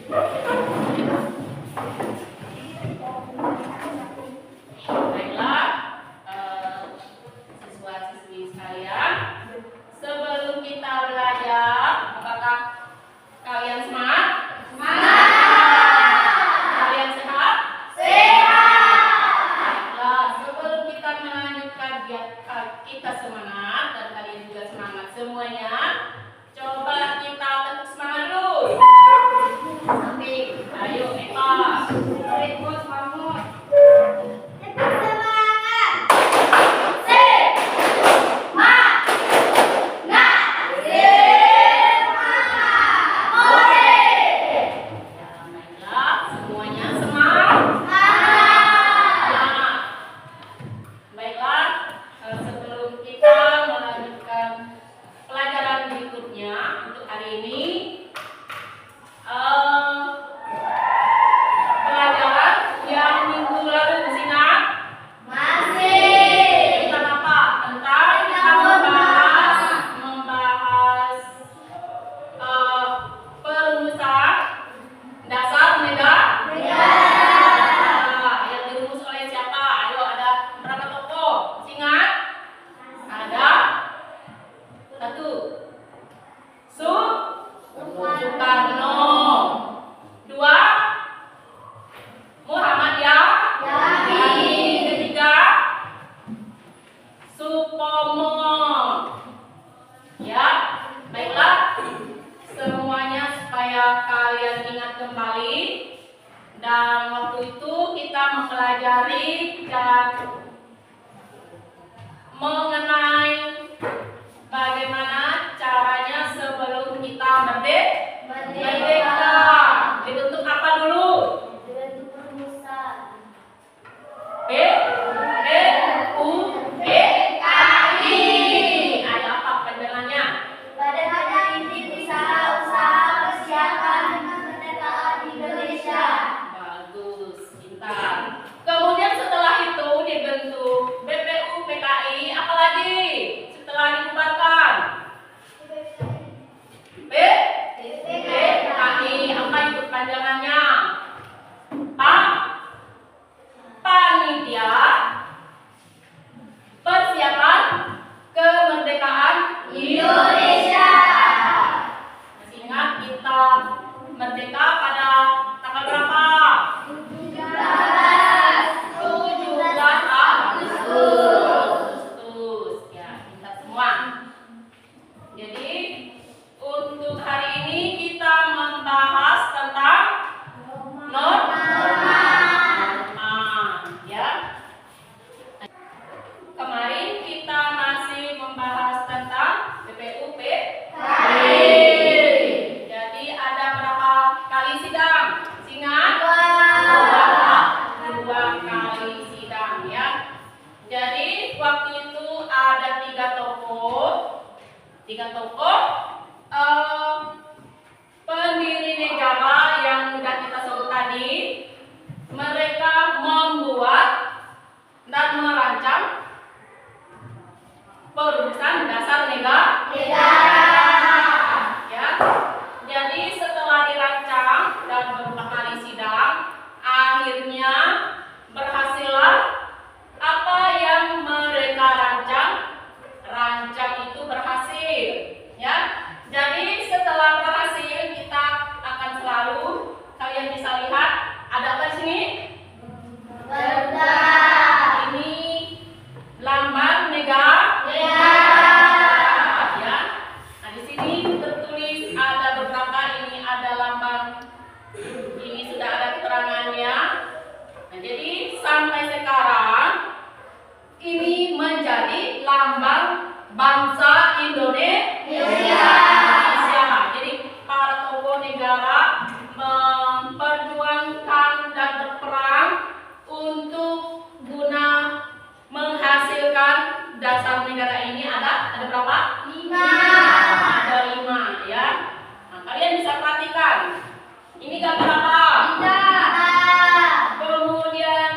Baiklah, siswa-siswi sekalian, sebelum kita belajar, apakah kalian semangat? Kalian sehat? Baiklah, sebelum kita melanjutkan kita semangat dan kalian juga semangat semuanya, coba kita tetap semangat dulu. Ayo, Eka. Ribut, bangun. Dan waktu itu kita mempelajari dan mengenai bagaimana caranya sebelum kita merdeka. Dibentuk apa dulu? Dibentuk perumusan. BUMKI. Ada apa panjangannya? Pada hari ini usaha-usaha persiapan kemerdekaan Indonesia. Bagus, pintar. Kemudian setelah itu dibentuk BPUPKI, apa lagi? Setelah dibubarkan? BPKI, apa itu panjangannya? Panitia Persiapan Kemerdekaan Indonesia. Masih ingat kita merdeka pada tanggal berapa? 17 Agustus. Ya, pintar semua. Jadi untuk hari ini kita membahas tentang norma. Ya. Kemarin kita masih membahas tentang BPUPKI. Jadi ada berapa kali sidang? Ingat? Dua kali sidang ya. Jadi waktu itu ada tiga tokoh pendiri negara yang sudah kita sebut tadi. Mereka membuat dan merancang perumusan dasar negara. Ya. Jadi setelah dirancang dan beberapa kali sidang, akhirnya berhasillah apa yang mereka rancang itu berhasil. Ya. Jadi setelah berhasil, kita akan selalu, kalian bisa lihat ada apa di sini? Ini lambang negara. Ya. Nah, di sini tertulis ada beberapa, ini ada lambang, ini sudah ada keterangannya. Nah, jadi sampai sekarang ini menjadi lambang bangsa Indonesia. Jadi para tokoh negara memperjuangkan dan berperang untuk guna menghasilkan dasar negara ini. Ada berapa? 5. Ada 5 ya. Nah, kalian bisa perhatikan. Ini gambar apa? Kemudian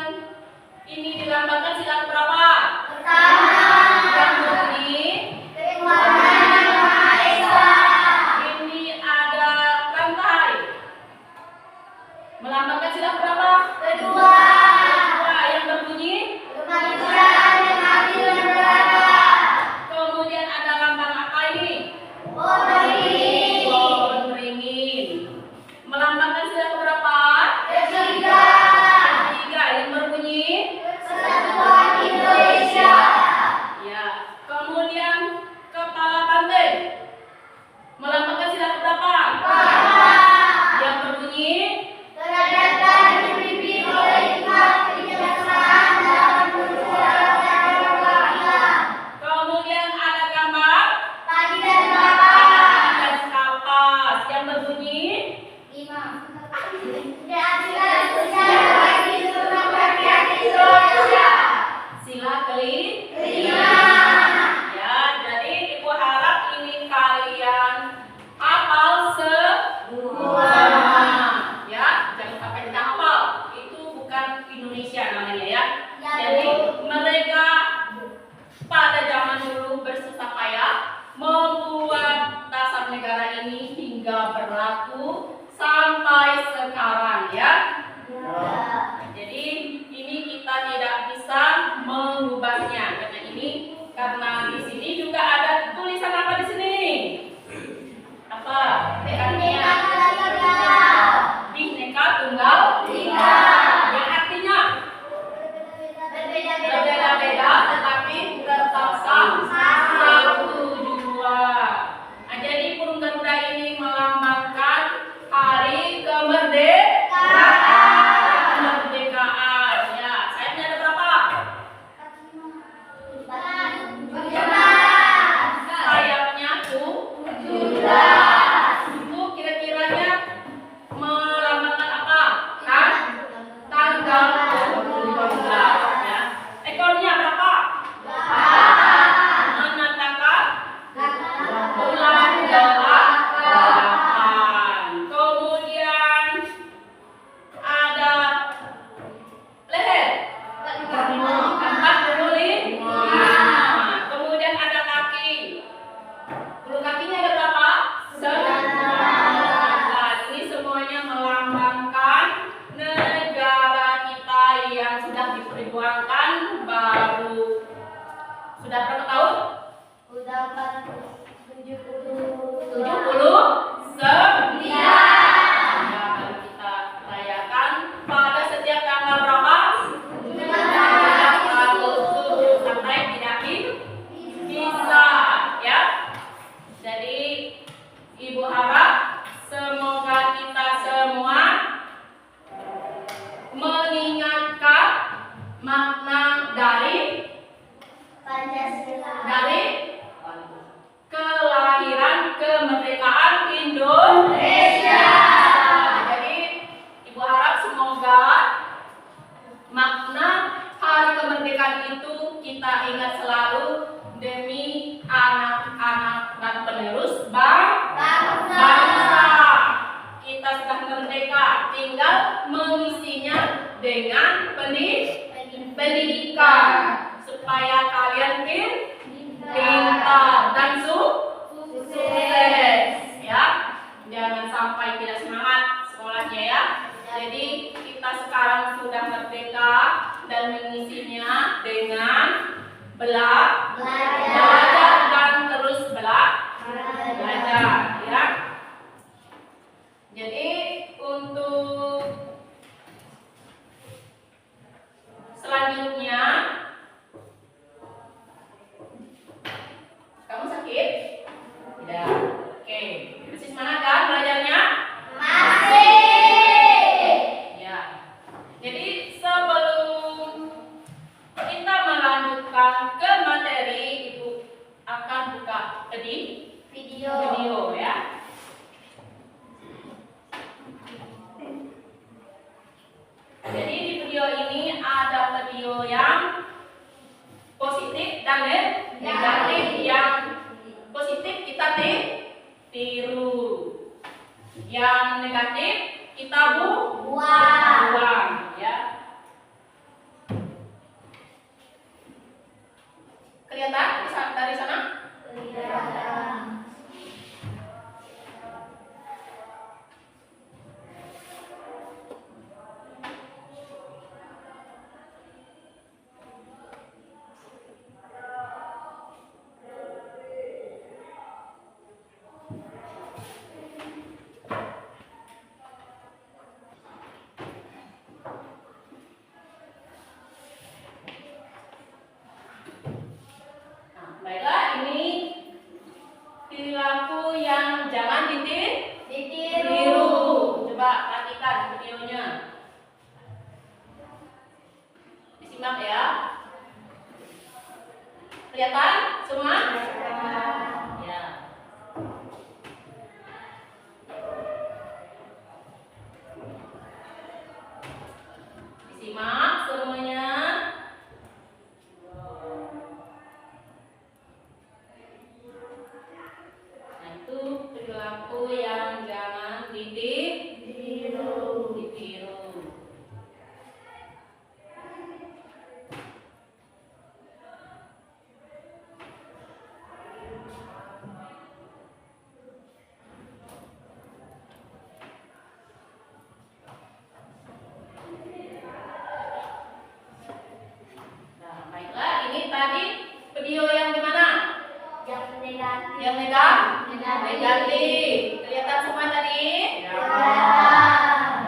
ini dilambangkan sila berapa? Pertama. Yang ini warna Melambangkan sila berapa? Kedua. Kedua yang berbunyi. Kemanusiaan yang adil dan beradab. Kemudian ada lambang apa ini? Pohon beringin. Pohon beringin. Melambangkan sila berapa? Ketiga. Ketiga yang berbunyi. Persatuan Indonesia. Ya. Kemudian kepala banteng. Melambangkan sila berapa? Yang berbunyi. Kedaulatan dipimpin oleh hikmat, kebijaksanaan dalam berusaha dan berkeadilan. Kemudian ada gambar. Padi dan kapas. Dan kapas yang berbunyi. 5. Keadilan sosial bagi seluruh rakyat Indonesia. Sila kelima. 5. Ya, jadi ibu harap ini kalian hafal semua. Ya, jangan sampai tidak hafal. Itu bukan Indonesia namanya ya. Ya, Jadi Bu. mereka pada zaman dulu bersusah payah membuat dasar negara ini hingga berlaku sampai sekarang ya. Jadi ini kita tidak bisa mengubahnya karena di sini juga ada tulisan apa di sini? Apa? Bhinneka Tunggal Bhinneka Tunggal Ika. yang artinya Berbeda-beda berbeda-beda tetapi tetap satu jua. Nah, jadi burung Garuda ini melambangkan hari kemerdekaan. Ya, sayapnya ada berapa? Sayapnya 17. Itu kira-kiranya melambangkan apa? Kan? Tanggal 15 ya. Ekornya berapa? Menandakan bulan 8. Kemudian ada leher 45. Kemudian ada kaki. Bulu kakinya ada berapa? 19. Ini semuanya melambangkan negara kita yang sudah diperjuangkan baru. Sudah berapa tahun? Udah 70. 79. Ya, baru kita rayakan pada setiap tanggal berapa? Tanggal 7 sampai tidak bisa ya. Jadi ibu harap semoga kita semua mengingatkan makna dari Pancasila. kelahiran kemerdekaan Indonesia. Jadi ibu harap semoga makna hari kemerdekaan itu kita ingat selalu demi anak-anak dan penerus bangsa. Kita sudah merdeka, tinggal mengisinya dengan pendidikan supaya kalian pintar dan sukses ya. Jangan sampai tidak semangat sekolahnya ya. Jadi kita sekarang sudah merdeka dan mengisinya dengan belajar dan terus belajar ya. Jadi untuk selanjutnya kamu sakit? Tidak. Oke. Masih semangat kan belajarnya? Ya. Jadi sebelum kita melanjutkan ke materi, Ibu akan buka video ya. Jadi di video ini ada video yang positif dan negatif. Yang positif kita tiru, yang negatif kita buang ya. Kelihatan dari sana? Simak ya. Kelihatan semua? Ya. Disimak semuanya. Nah, itu perilaku yang jangan ditiru. Nah, baiklah, ini tadi video yang gimana? Yang negatif. Yang negatif. Kelihatan semua tadi?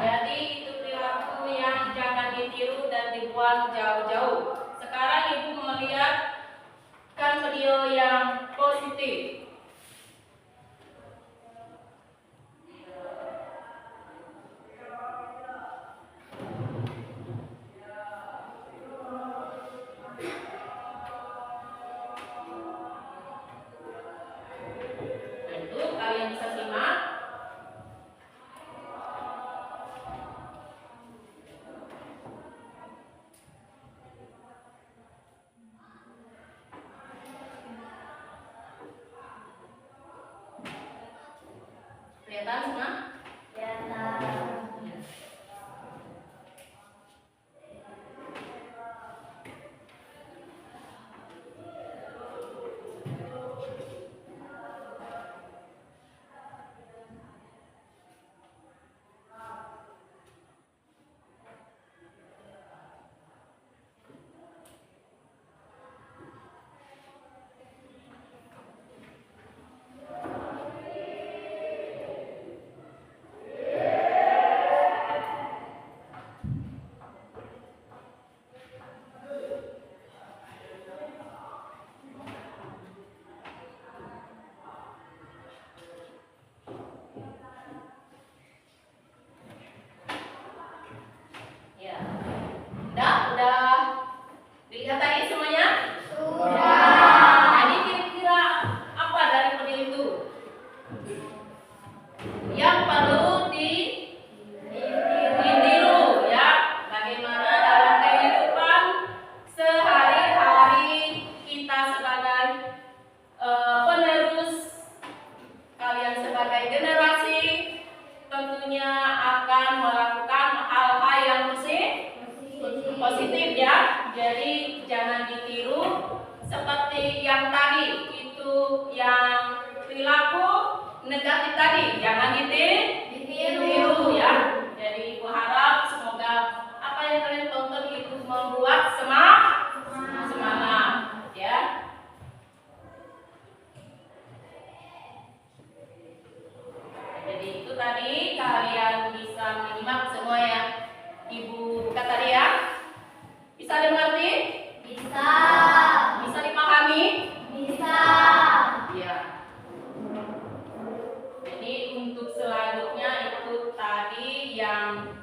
Jadi itu perilaku yang jangan ditiru dan dibuang jauh-jauh. Sekarang ibu melihatkan video yang positif. Nah, itu kalian bisa simak. Kelihatan semua? Ya. Udah dilihat tadi semuanya? Jadi kira-kira apa dari video itu yang perlu ditiru ya? Bagaimana dalam kehidupan sehari-hari kita sebagai penerus, kalian sebagai generasi tentunya akan melakukan hal-hal yang positif ya. Jadi jangan ditiru seperti yang tadi, itu yang perilaku negatif tadi, jangan ditiru ya. Jadi ibu harap semoga apa yang kalian tonton itu membuat semangat ya. Jadi itu tadi kalian bisa menyimak semua yang ibu buka tadi ya. Bisa dimengerti? Bisa. Bisa dipahami? Bisa. Ya. Jadi untuk selanjutnya itu tadi yang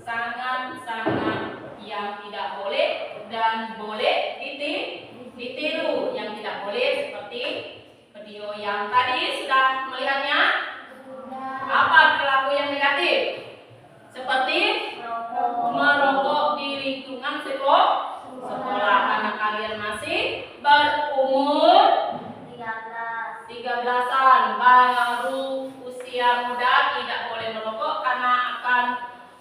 sangat-sangat yang tidak boleh dan boleh ditiru. Yang tidak boleh seperti video yang tadi sudah melihatnya. Apa perilaku yang negatif? Seperti merokok di lingkungan sekolah karena kalian masih berumur 13-an, baru usia muda, tidak boleh merokok karena akan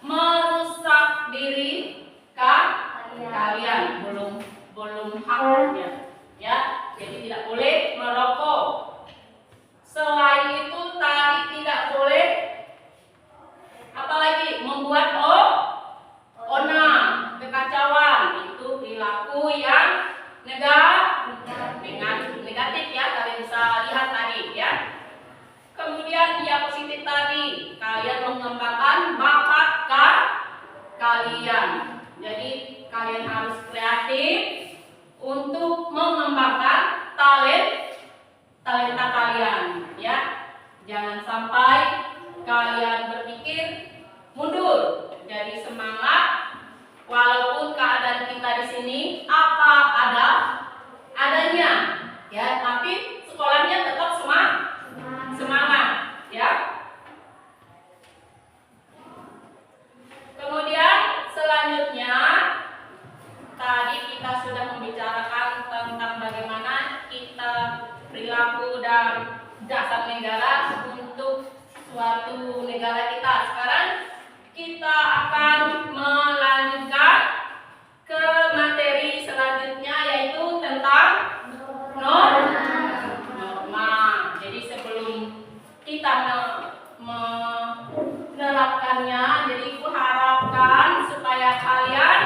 merusak diri kalian, belum haknya ya. Jadi tidak boleh merokok. Selain itu tadi tidak boleh apalagi membuat kekacauan. Itu perilaku yang negatif ya, kalian bisa lihat tadi ya. Kemudian yang positif tadi, kalian mengembangkan bakat kalian. Jadi kalian harus kreatif untuk mengembangkan talenta kalian ya. Jangan sampai kalian berpikir mundur. Jadi semangat walaupun keadaan kita di sini sini apa adanya, ya, tapi sekolahnya tetap semangat, ya. Kemudian selanjutnya tadi kita sudah membicarakan tentang bagaimana kita perilaku dan dasar negara untuk suatu negara kita. Sekarang kita akan melanjutkan ke materi selanjutnya, yaitu tentang norma. Jadi sebelum kita menerapkannya, jadi aku harapkan supaya kalian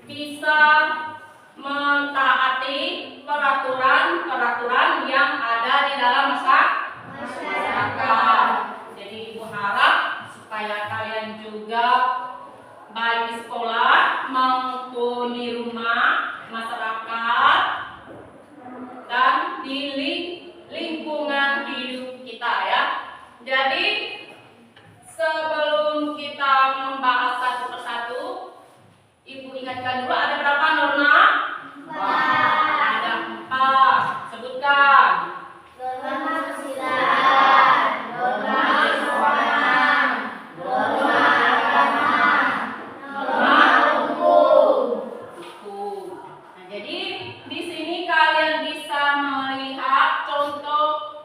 bisa mentaati peraturan yang ada di dalam masyarakat. Jadi ibu harap supaya kalian juga baik di sekolah maupun di rumah, masyarakat, dan di lingkungan hidup kita, ya. Jadi sebelum kita membahas satu persatu, ibu ingatkan dulu ada berapa norma? 4. Ada 4. Sebutkan. Norma kesusilaan, norma keuangan, norma agama, norma hukum. Nah, jadi di sini kalian bisa melihat contoh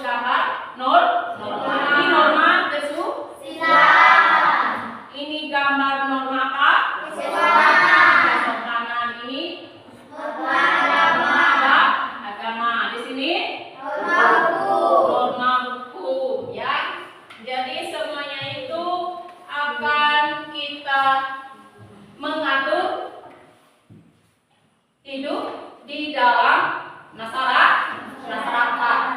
gambar norma. Ini norma kesusilaan. Ini gambar norma apa? Kesopanan. Ini norma agama. Di sini norma hukum, ya. Jadi semuanya itu akan kita mengatur hidup di dalam masyarakat.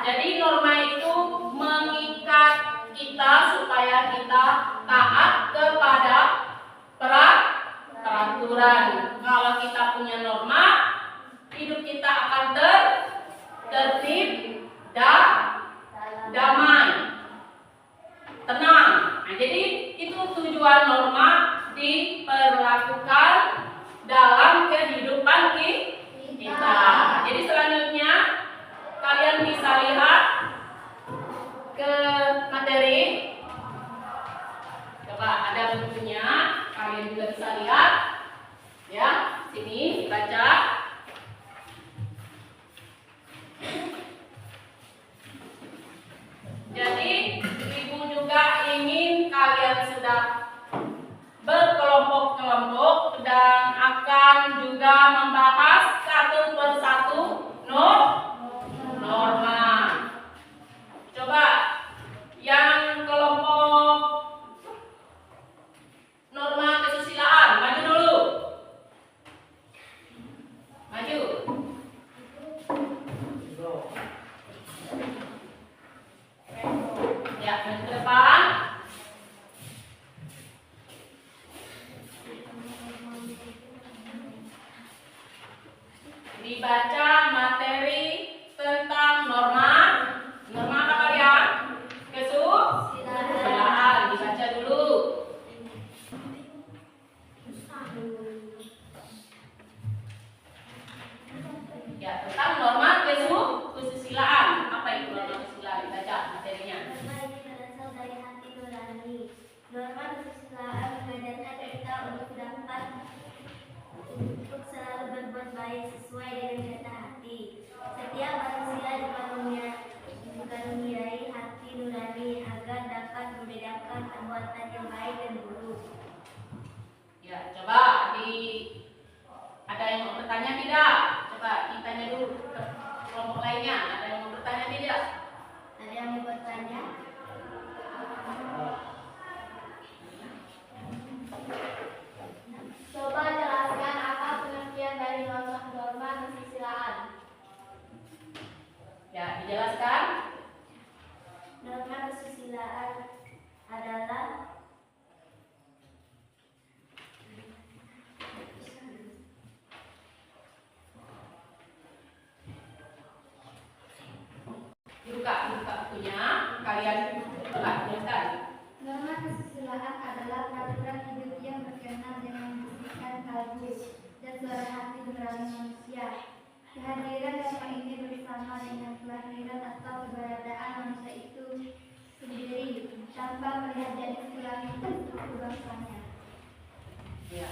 Jadi norma itu mengikat kita supaya kita taat kepada peraturan. Kalau kita punya norma, hidup kita akan tertib dan damai, tenang. Nah, jadi itu tujuan norma diperlakukan dalam kehidupan kita. Jadi selanjutnya kalian bisa lihat ke materi. Coba ada bukunya, kalian juga bisa lihat, ya. Sini baca. Jadi ibu juga ingin kalian sudah berkelompok-kelompok dan akan juga membahas satu persatu norma. Coba yang kelompok norma kesusilaan, maju dulu. Maju. Ya, ke depan. Dibaca materi tentang norma. Norma apa kalian? Kesusilaan. Dibaca dulu. Ya, tentang norma kesusilaan. Apa itu norma kesusilaan? Dibaca materinya. Norma ini berasal dari hati nurani. Norma kesusilaan mengajarkan kita untuk dapat untuk selalu berbuat baik sesuai dengan kata hati. Setiap manusia dikaruniai hati nurani agar dapat membedakan perbuatan yang baik dan buruk. Ya, coba ada yang mau bertanya tidak? Coba ditanya dulu ke kelompok lainnya. Ada yang mau bertanya tidak? Ada yang mau bertanya? Coba jelaskan apa pengertian dari norma kesusilaan. Ya, dijelaskan. Norma kesusilaan adalah Buka bukunya. Kalian coba jelaskan. suara hati nurani manusia. Kehadiran norma ini bersama dengan kelahiran atau keberadaan manusia itu sendiri tanpa melihat jenis kelamin suku bangsanya. Ya.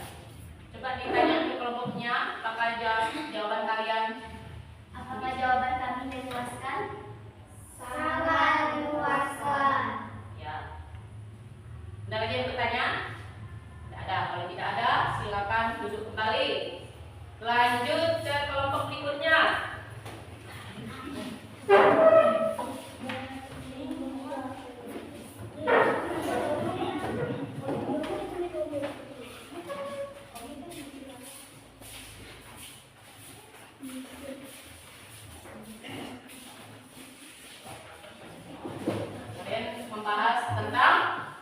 Coba ditanya di kelompoknya, apakah jawaban kalian? Apakah jawaban kami memuaskan? Sangat memuaskan. Ya. Ada lagi yang bertanya? Tidak ada. Kalau tidak ada, silakan duduk kembali. Lanjut ke kelompok berikutnya. Kalian membahas tentang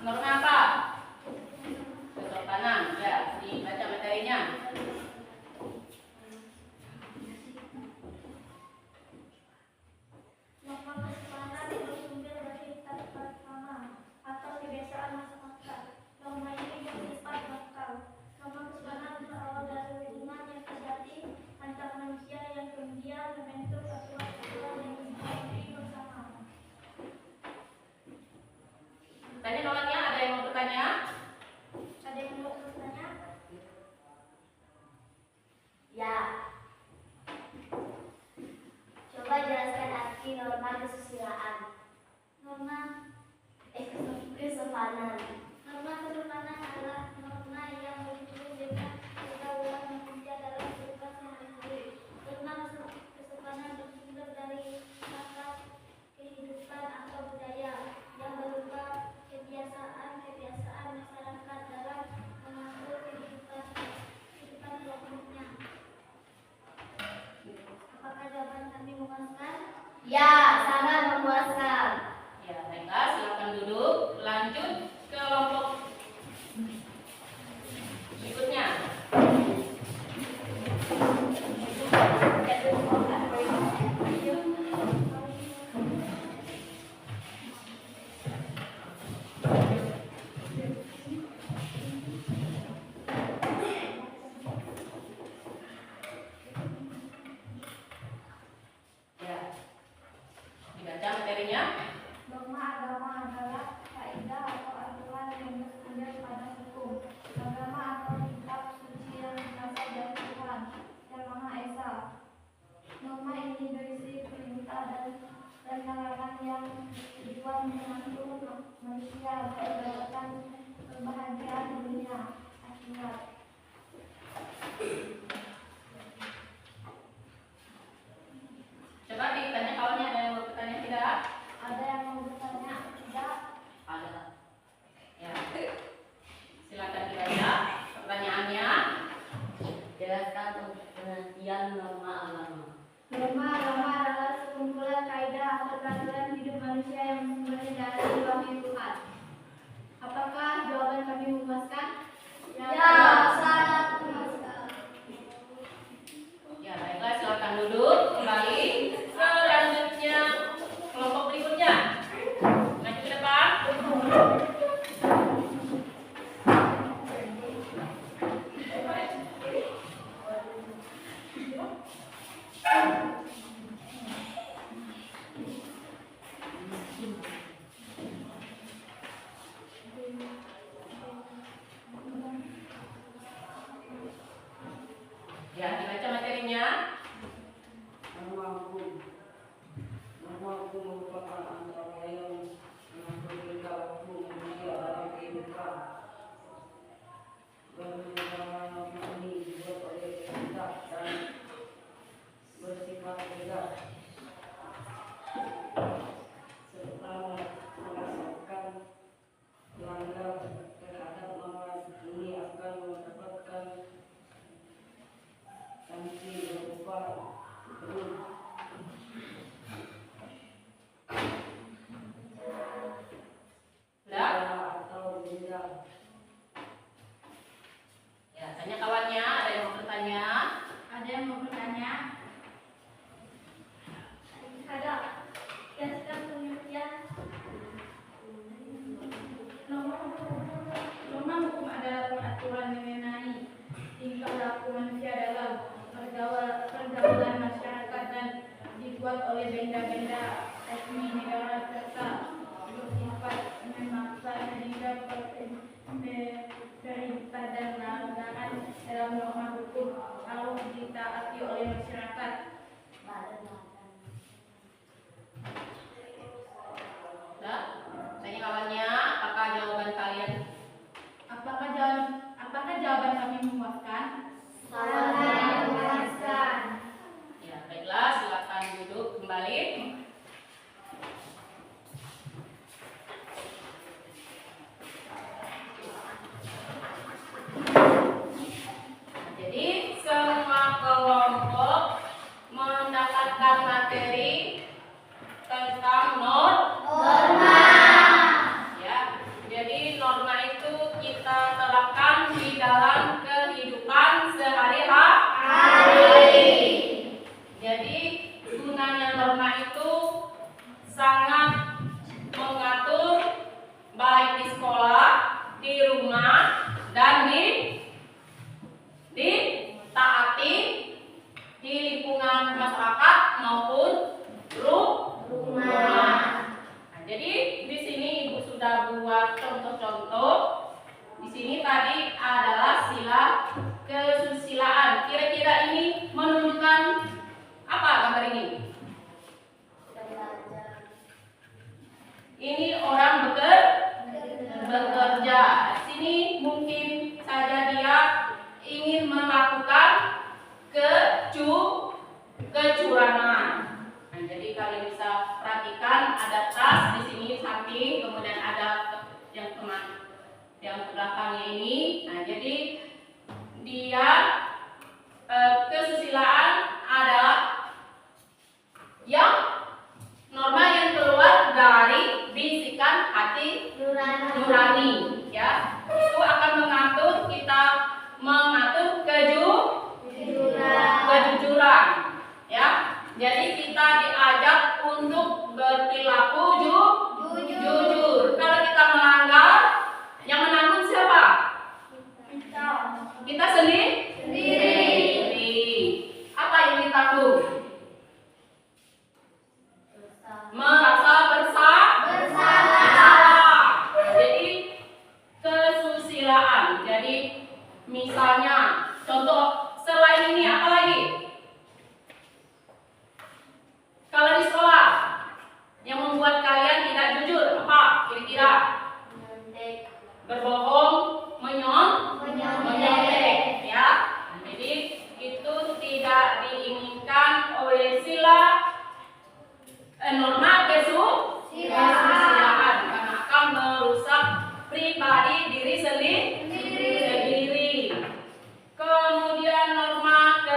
norma apa? Kesopanan. Ya, dibaca materinya. Norma kesopanan bersumber dari tata krama atau kebiasaan masyarakat. Norma ini bersifat lokal. Norma kesopanan berawal dari hubungan yang terjadi antar manusia yang kemudian membentuk aturan-aturan yang disepakati bersama. Tanya kawannya, ada yang mau bertanya? Ada yang mau bertanya? Ya. Coba jelaskan arti norma kesusilaan. Norma Kesopanan. Norma kesopanan adalah norma yang berhubungan dengan pergaulan manusia dalam kehidupan sehari-hari. Norma kesopanan bersumber dari tata kehidupan atau budaya yang berupa kebiasaan masyarakat dalam mengatur kehidupan kelompoknya. Apakah jawaban kami memuaskan? Ya, sangat memuaskan. Ya, baiklah, silakan duduk. Lanjut ke kelompok berikutnya. Ya, dibaca materinya. Norma agama adalah kaidah atau aturan yang bersumber pada hukum, agama atau kitab suci yang berasal dari Tuhan yang Maha Esa. Norma ini berisi perintah dan larangan yang tujuan mengatur manusia berdasarkan kebahagiaan dunia akhirat. Coba ditanya kawannya, ada yang mau bertanya tidak? Ada yang mau bertanya? Tidak. Ada. Ya. Silakan dibaca pertanyaannya. Jelaskan pengertian norma agama. Norma agama adalah sekumpulan kaidah atau peraturan hidup manusia yang bersumber dari wahyu Tuhan. Apakah jawaban kami memuaskan? Ya, sangat memuaskan. Ya, baiklah, silakan duduk kembali. Selanjutnya kelompok berikutnya. Maju ke depan. Ya, dibaca materinya. Norma hukum. Norma hukum merupakan antara yang mengatur tingkah laku manusia dalam kehidupan. Beberapa norma ini dibuat oleh pemerintah dan bersifat tegas serta merasakan pelanggar terhadap norma ini akan mendapatkan sanksi berupa Sudah? atau denda. Ya, tanya kawannya, ada yang mau bertanya? Ada yang mau bertanya? Ada. Jelaskan pengertian norma hukum. Norma hukum adalah peraturan mengenai tingkah laku manusia dalam dilaksanakan dalam norma hukum lalu ditaati oleh masyarakat. Nah, tanya kawannya, apakah jawaban kalian? Apakah jawaban kami memuaskan? Sangat memuaskan. Ya, baiklah, silakan duduk kembali. Jadi, semua kelompok mendapatkan materi tentang norma. Ya, jadi norma itu kita terapkan di dalam kehidupan sehari-hari. Jadi gunanya norma itu sangat mengatur baik di sekolah, di rumah, dan ditaati di lingkungan masyarakat maupun rumah. Nah, jadi di sini Ibu sudah buat contoh-contoh. Di sini tadi adalah sila kesusilaan. Kira-kira ini menunjukkan apa gambar ini? Ini orang bekerja. Sini mungkin saja dia ingin melakukan kecurangan. Nah, jadi kalian bisa perhatikan ada tas di sini samping, kemudian ada yang belakangnya ini. Nah, jadi dia kesusilaan adalah yang norma yang keluar dari bisikan hati nurani, ya. Itu akan mengatur kejujuran, ya. Jadi kita diajak untuk berperilaku jujur. Kalau kita melanggar, yang menanggung siapa? Kita sendiri. Apa yang ditanggung? Merasa bersalah. Jadi kesusilaan. Jadi misalnya contoh selain ini apa lagi? Kalau di sekolah yang membuat kalian tidak jujur apa kira-kira? Berbohong, menyontek, ya. Jadi itu tidak diinginkan oleh sila norma kesusilaan karena akan merusak pribadi diri sendiri. Kemudian norma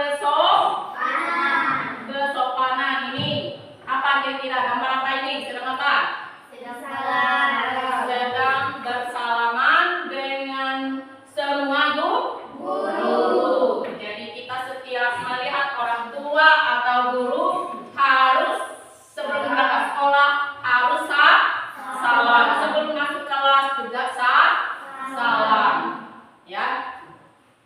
kesopanan ini apa kira-kira? Gambar apa ini? Sedang apa? Sedang bersalaman dengan semua guru. Jadi kita setiap melihat orang tua atau guru harus sebelum berangkat sekolah harus salam. Sebelum masuk kelas juga salam. Ya.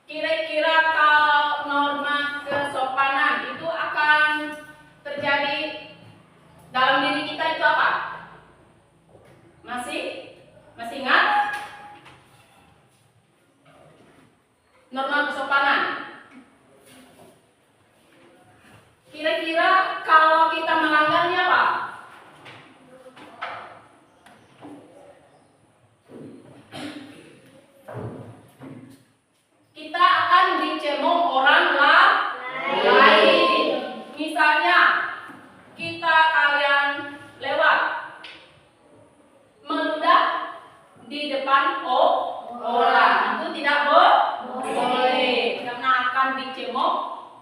Kira-kira kalau norma kesopanan itu akan terjadi dalam diri kita itu apa? Masih ingat? Norma kesopanan. Kira-kira kalau kita melanggarnya apa? Kita akan dicemooh orang lain. Misalnya, kalian lewat meludah di depan orang, itu tidak boleh karena akan dicemooh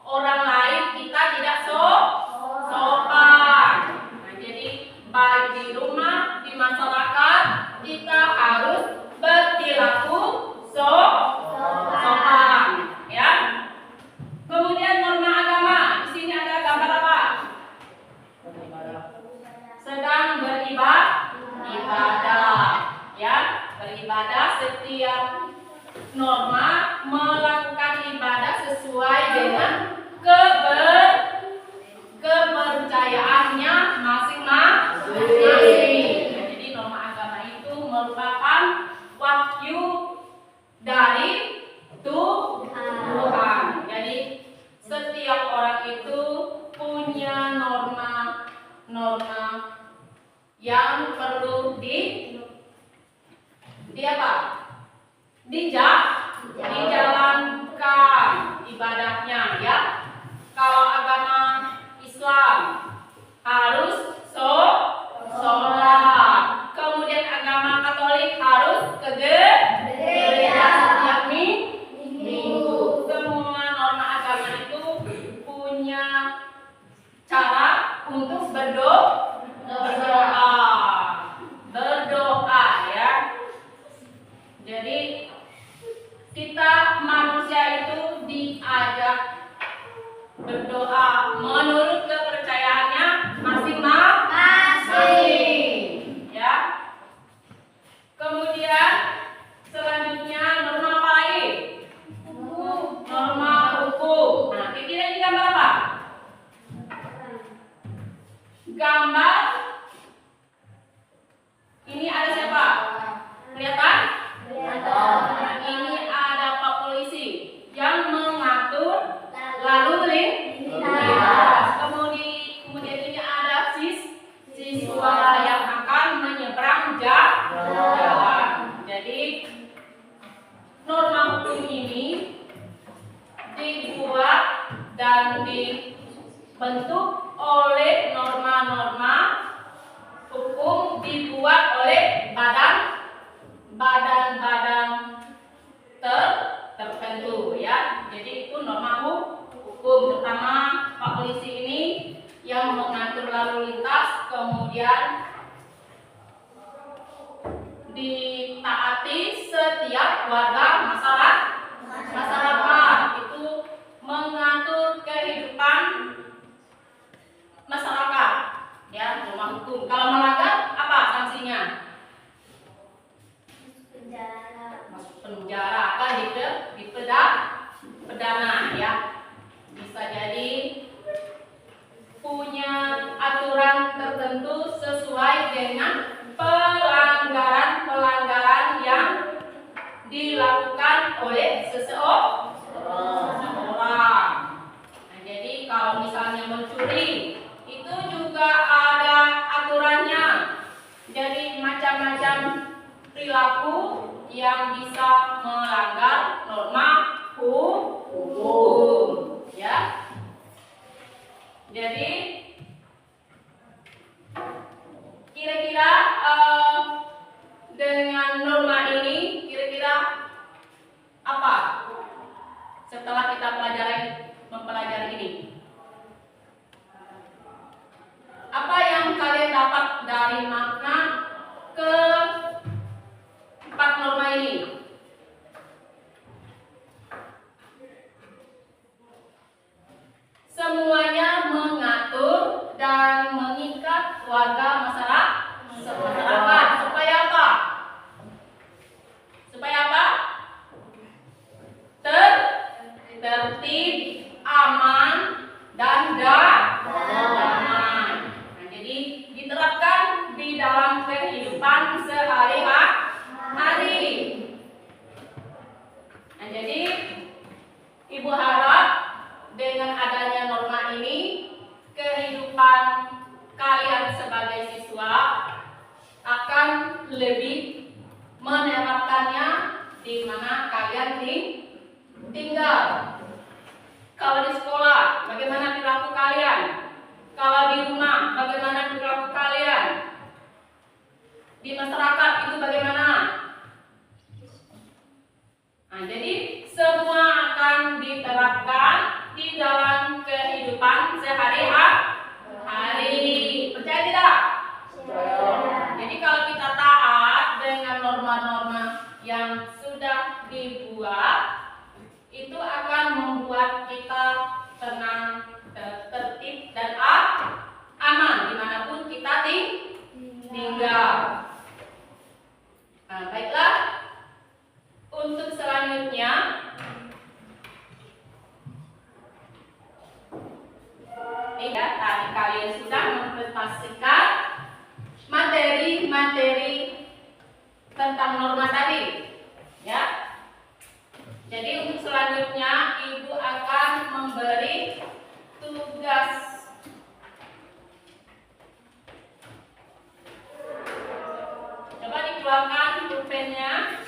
orang lain. Kita tidak sopan. Nah, jadi baik di rumah, di masyarakat kita harus berperilaku sopan, ya. Kemudian norma agama. Di sini ada gambar apa? Sedang beribadah, ya. Beribadah, setiap norma melakukan ibadah sesuai dengan kepercayaannya masing-masing. Jadi norma agama itu merupakan wahyu dari Tuhan. dijalankan ibadahnya ya. Kalau agama Islam harus sholat. Kemudian agama Katolik harus ke gereja setiap minggu. Semua norma agama itu punya cara untuk berdoa ya. Jadi kita manusia itu diajak berdoa menurut kepercayaannya masing-masing ya. Kemudian selanjutnya norma apa lagi? Norma hukum. Nah, kira-kira ini gambar apa? Gambar ini ada siapa? Kelihatan? Nah, ini ada Pak Polisi yang mengatur lalu lintas. Kemudian ini ada siswa yang akan menyeberang jalan. Jadi norma hukum ini dibuat dan dibentuk oleh norma-norma hukum dibuat oleh badan-badan tertentu ya. Jadi itu norma hukum, terutama Pak Polisi ini yang mengatur lalu lintas, kemudian ditaati setiap warga masyarakat. Itu mengatur kehidupan masyarakat ya, norma hukum. Kalau melanggar apa sanksinya? Masuk penjara, kan dipidana ya. Bisa jadi punya aturan tertentu sesuai dengan pelanggaran yang dilakukan oleh seseorang. Nah, jadi kalau misalnya mencuri itu juga ada aturannya. Jadi macam-macam perilaku yang bisa melanggar norma hukum ya. Jadi kira-kira dengan norma ini kira-kira apa setelah kita mempelajari ini? Apa yang kalian dapat dari makna keempat norma ini? Semuanya mengatur dan mengikat warga masyarakat. Supaya apa? Supaya apa? Tertib, aman, dan damai. Nah, jadi diterapkan di dalam kehidupan sehari-hari. Nah, jadi Ibu harap dengan adanya norma ini, kehidupan kalian sebagai siswa akan lebih menerapkannya di mana kalian tinggal. Kalau di sekolah, bagaimana perilaku kalian? Kalau di rumah, bagaimana perilaku kalian? Di masyarakat itu bagaimana? Nah, jadi semua akan diterapkan di dalam kehidupan sehari-hari. Percaya tidak? Jadi kalau kita taat dengan norma-norma yang sudah dibuat, itu akan membuat kita tenang, tertib, dan aman dimanapun kita tinggal. Nah, baiklah. Untuk selanjutnya, ini ya, tadi kalian sudah mempresentasikan materi-materi tentang norma tadi, ya. Jadi untuk selanjutnya Ibu akan memberi tugas. Coba dikeluarkan pulpennya.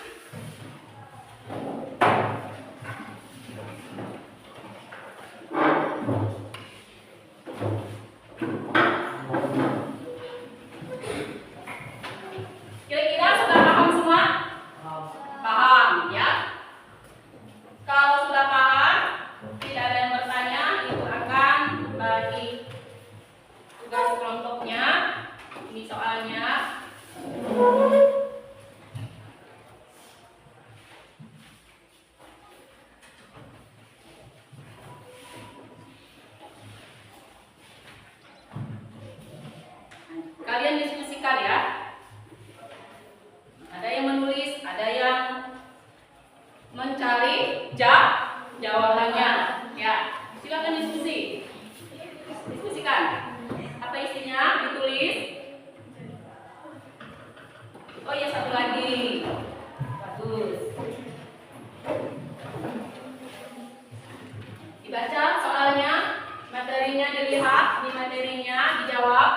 materinya dilihat, ini materinya dijawab.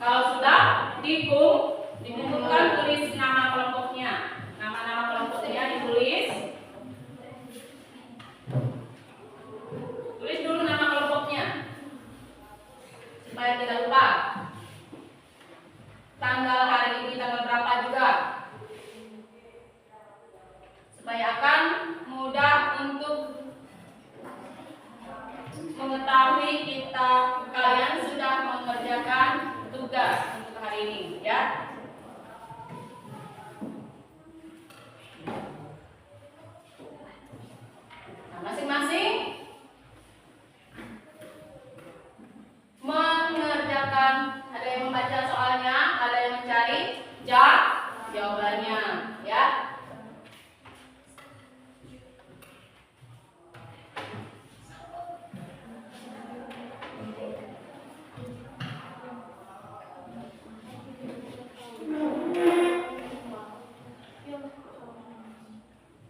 Kalau sudah dikumpulkan, tulis nama kelompoknya. Nama-nama kelompoknya ditulis. Tulis dulu nama kelompoknya supaya tidak lupa. Tanggal hari ini tanggal berapa juga, supaya akan mudah untuk mengetahui kalian sudah mengerjakan tugas untuk hari ini, ya. Nah, masing-masing mengerjakan, ada yang membaca soalnya, ada yang mencari jawabannya, ya.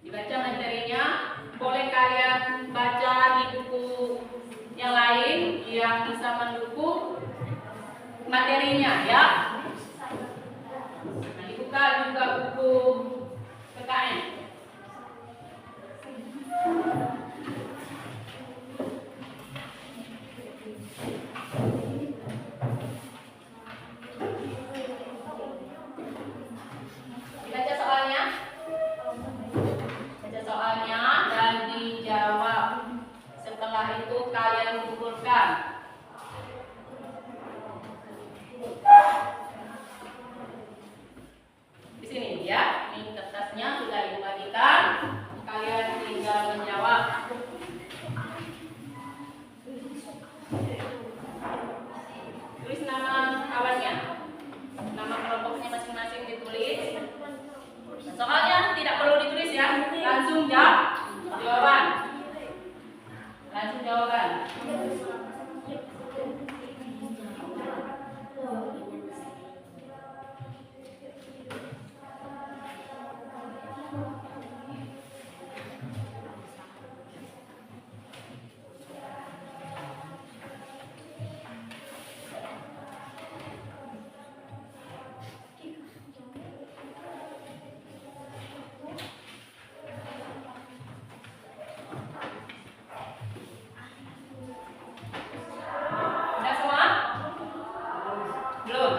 Dibaca materinya, boleh kalian baca di buku yang lain yang bisa mendukung materinya, ya. Nah, dibuka juga buku PKN. Dibaca soalnya. Baca soalnya dan dijawab. Setelah itu kalian kumpulkan. Di sini, ya. Ini kertasnya sudah dibagikan. Kalian tinggal menjawab. Tulis nama kawannya. Nama kelompoknya masing-masing ditulis. Soalnya tidak perlu ditulis, ya. Langsung jawaban. Langsung jawaban. Udah semua? Belum?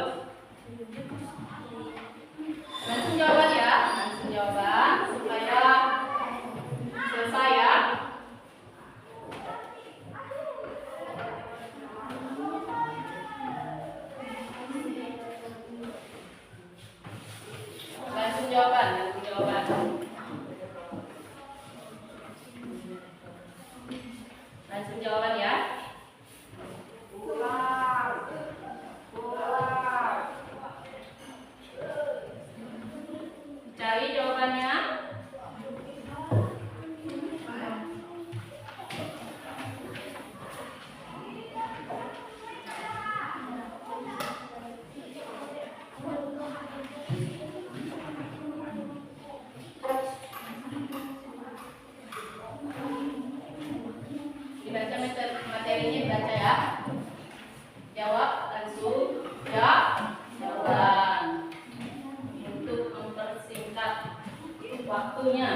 Langsung jawaban, ya. Langsung jawaban supaya selesai, ya. Langsung jawaban, langsung jawaban. Langsung jawaban, ya. Cari jawabannya. Dibaca materinya, dibaca, ya. Jawab langsung jawaban untuk mempersingkat waktunya.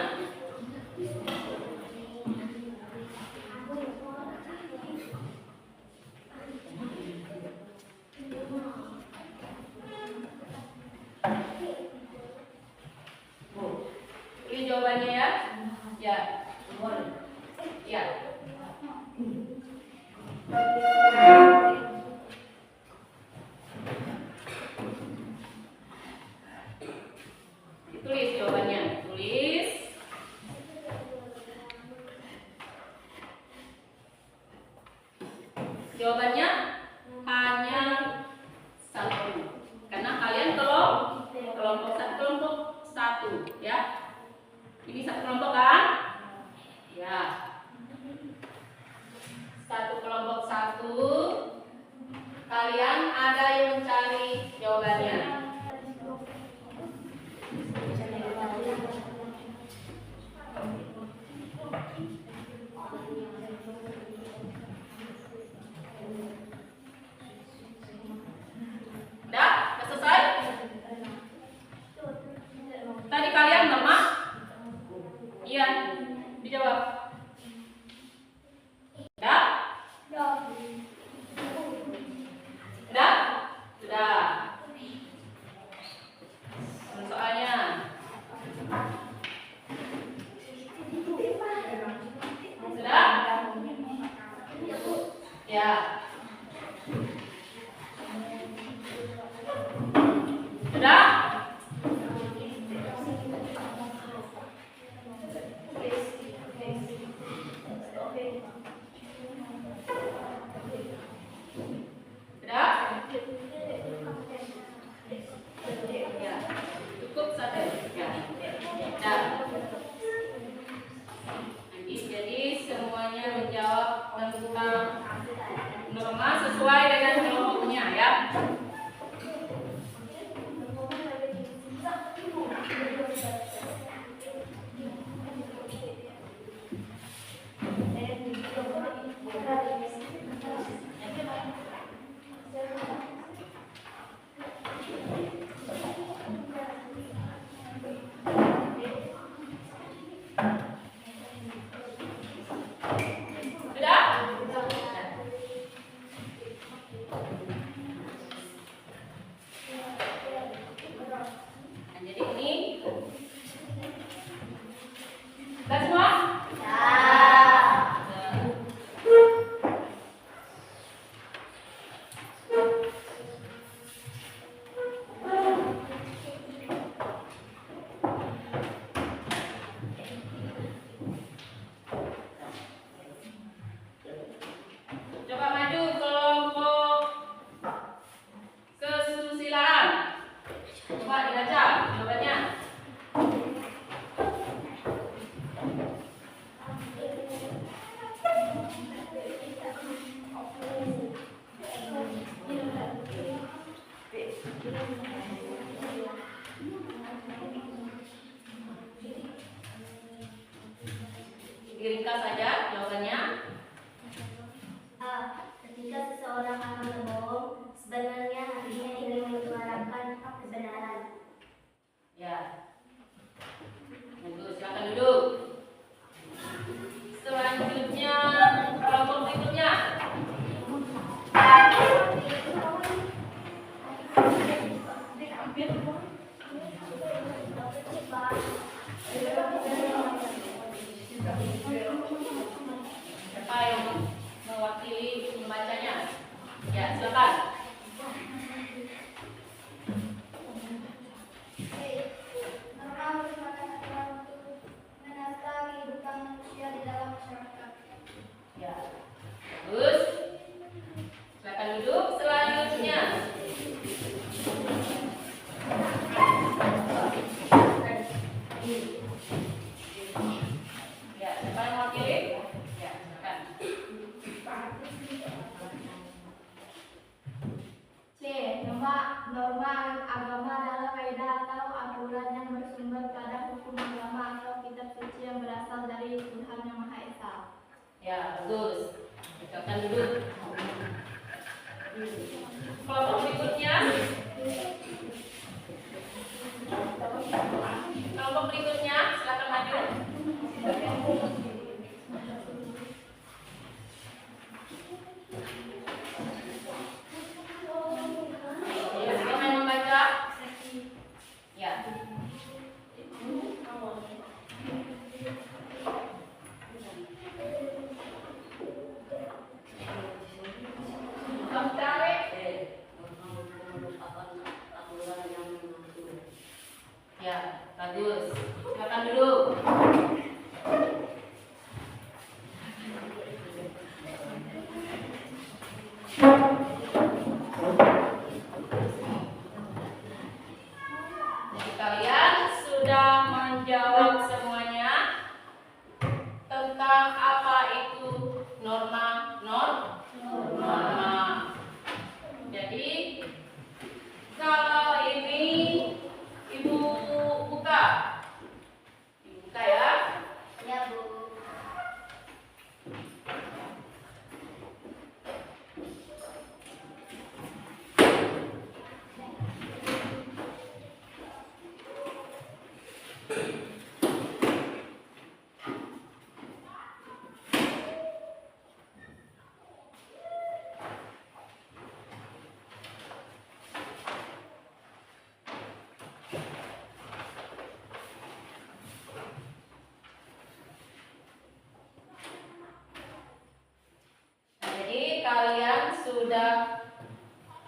Ini jawabannya, ya. Ya. Ya. Tulis jawabannya, tulis. Jawabannya hanya satu, karena kalian kelompok satu, ya. Ini satu kelompok, kan? Ya. Satu kelompok satu. Kalian ada yang mencari jawabannya. Diringkas saja jawabannya. A. Ketika seseorang akan berbohong, sebenarnya hatinya ingin menyuarakan kebenaran. Ya. Bagus, silakan duduk. Selanjutnya kelompok berikutnya. Siapa yang mewakili membacanya? Ya, silakan. Norma merupakan aturan untuk menata kehidupan manusia di dalam masyarakat. Ya. Bagus. Silakan duduk. Selanjutnya. Ya, siapa yang mewakili? Ya, silakan. C. Norma agama adalah kaidah atau aturan yang bersumber pada hukum agama atau kitab suci yang berasal dari Tuhan Yang Maha Esa. Ya, bagus. Silakan duduk. Kelompok berikutnya. Kelompok berikutnya, silakan maju. Ya, silakan membaca. Ya. Ya, bagus. Silakan duduk. Jadi kalian sudah menjawab semuanya tentang apa itu norma. Jadi kalau ini Ibu buka ya. Ya, Bu. Jadi kalian sudah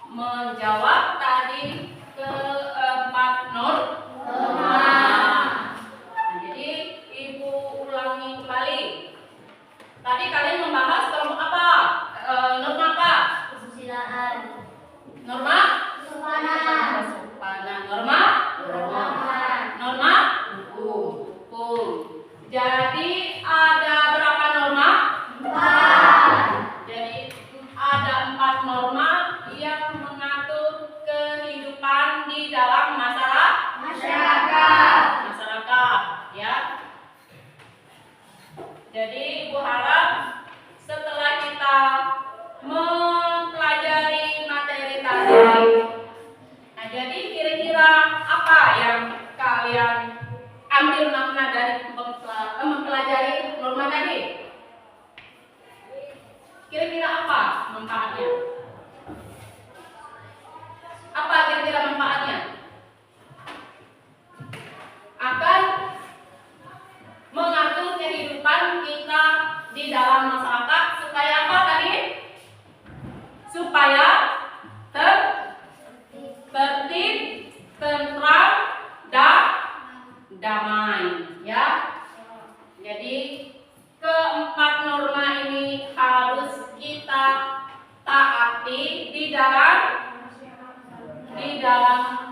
menjawab tadi keempat norma. Jadi Ibu ulangi kembali. Tadi kalian membahas kelompok apa? Norma apa? Kesusilaan. Norma? Kesopanan. Kesopanan. Norma? Kesopanan. Norma? Hukum. Jadi ada berapa norma? 4. Jadi ada 4 norma yang mengatur kehidupan di dalam Masyarakat. ya. Jadi Ibu harap setelah kita mempelajari materi tadi, nah jadi kira-kira apa yang kalian ambil makna dari mempelajari norma tadi? Kira-kira apa manfaatnya? Apa kira-kira manfaatnya? Akan mengatur kehidupan kita di dalam masyarakat supaya apa tadi? Supaya tertib, tentram, dan damai, ya. Jadi keempat norma ini harus kita taati di dalam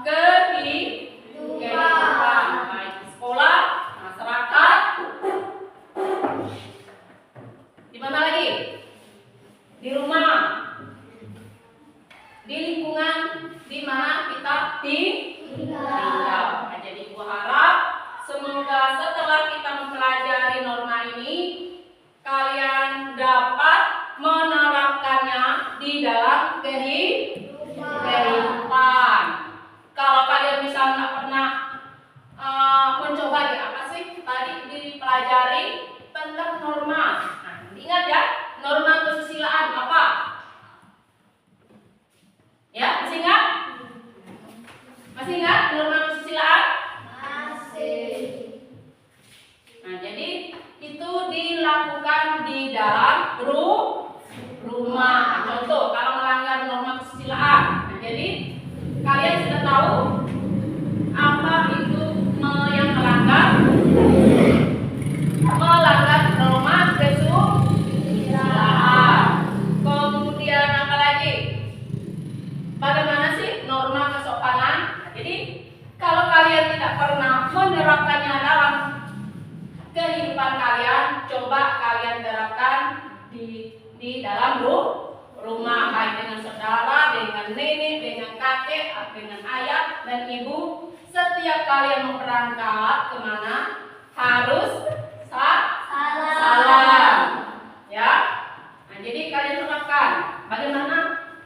kehidupan baik di sekolah, masyarakat, di mana lagi? Di rumah, di lingkungan di mana kita tinggal. Nah, jadi Ibu harap semoga setelah kita mempelajari norma ini, coba kalian terapkan di dalam rumah, baik dengan saudara, dengan nenek, dengan kakek, dengan ayah dan ibu. Setiap kalian mau berangkat kemana harus salam, ya. Nah, jadi kalian terapkan bagaimana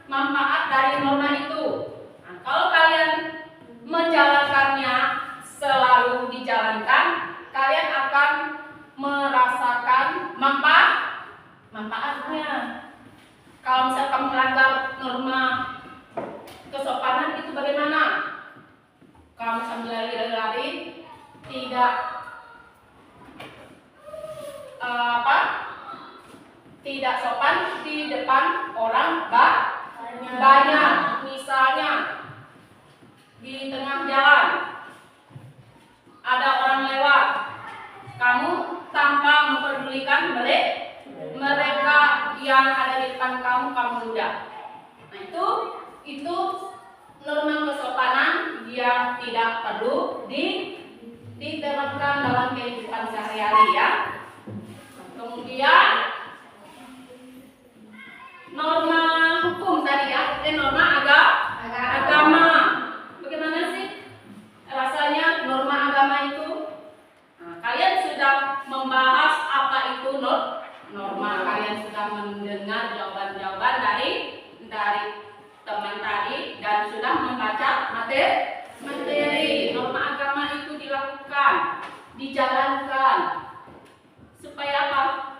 manfaat dari norma itu. Nah, kalau kalian menjalankannya, selalu dijalankan, kalian akan merasakan manfaatnya. Kalau misalnya kamu melanggar norma kesopanan itu bagaimana? Kamu sambil lari-lari tidak sopan di depan orang banyak. Misalnya di tengah jalan ada orang lewat, kamu tanpa memperdulikan mereka yang ada di depan kamu ludah. Nah, itu norma kesopanan yang tidak perlu diterapkan dalam kehidupan sehari-hari, ya. Kemudian norma hukum tadi, ya, norma agama. Bagaimana sih rasanya norma agama itu? Nah, kalian sudah membahas apa itu norma. Kalian sudah mendengar jawaban-jawaban dari teman tadi dan sudah membaca materi. Norma agama itu dilakukan, dijalankan supaya apa?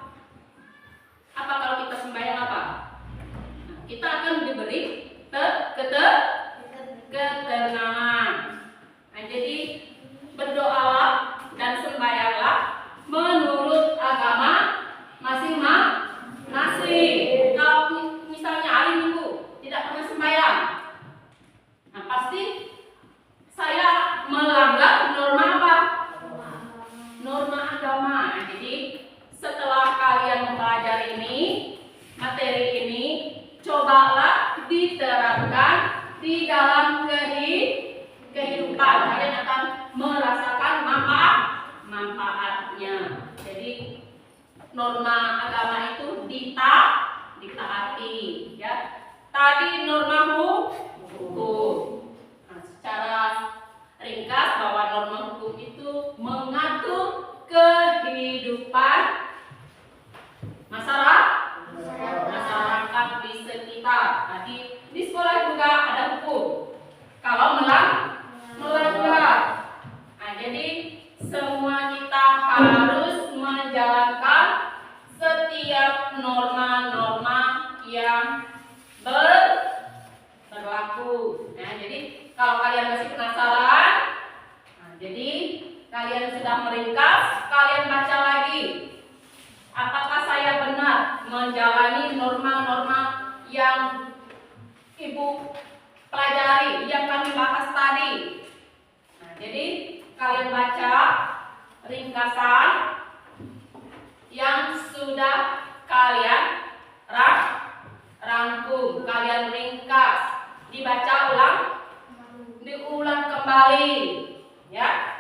Apa kalau kita sembahyang apa? Nah, kita akan diberi ketenangan. Nah, jadi berdoalah dan sembahyanglah menurut agama masing-masing. Kalau misalnya hari Minggu tidak pernah sembahyang, nah pasti saya melanggar norma apa? Norma agama. Nah, jadi setelah kalian mempelajari materi ini, cobalah diterapkan di dalam kehidupan. Kalian akan merasakan manfaatnya. Jadi norma agama itu ditaati, ya. Tadi norma hukum. Nah, secara ringkas bahwa norma hukum itu mengatur kehidupan masyarakat di sekitar. Tadi di sekolah juga ada hukum. Kalau melanggar, nah, jadi semua kita harus menjalankan setiap norma-norma yang berlaku. Nah, jadi kalau kalian masih penasaran, nah, jadi kalian sudah meringkas, kalian baca lagi. Apakah saya benar menjalani norma-norma yang Ibu pelajari, yang kami bahas tadi? Nah, jadi kalian baca ringkasan yang sudah kalian rangkum, kalian ringkas, diulang kembali, ya.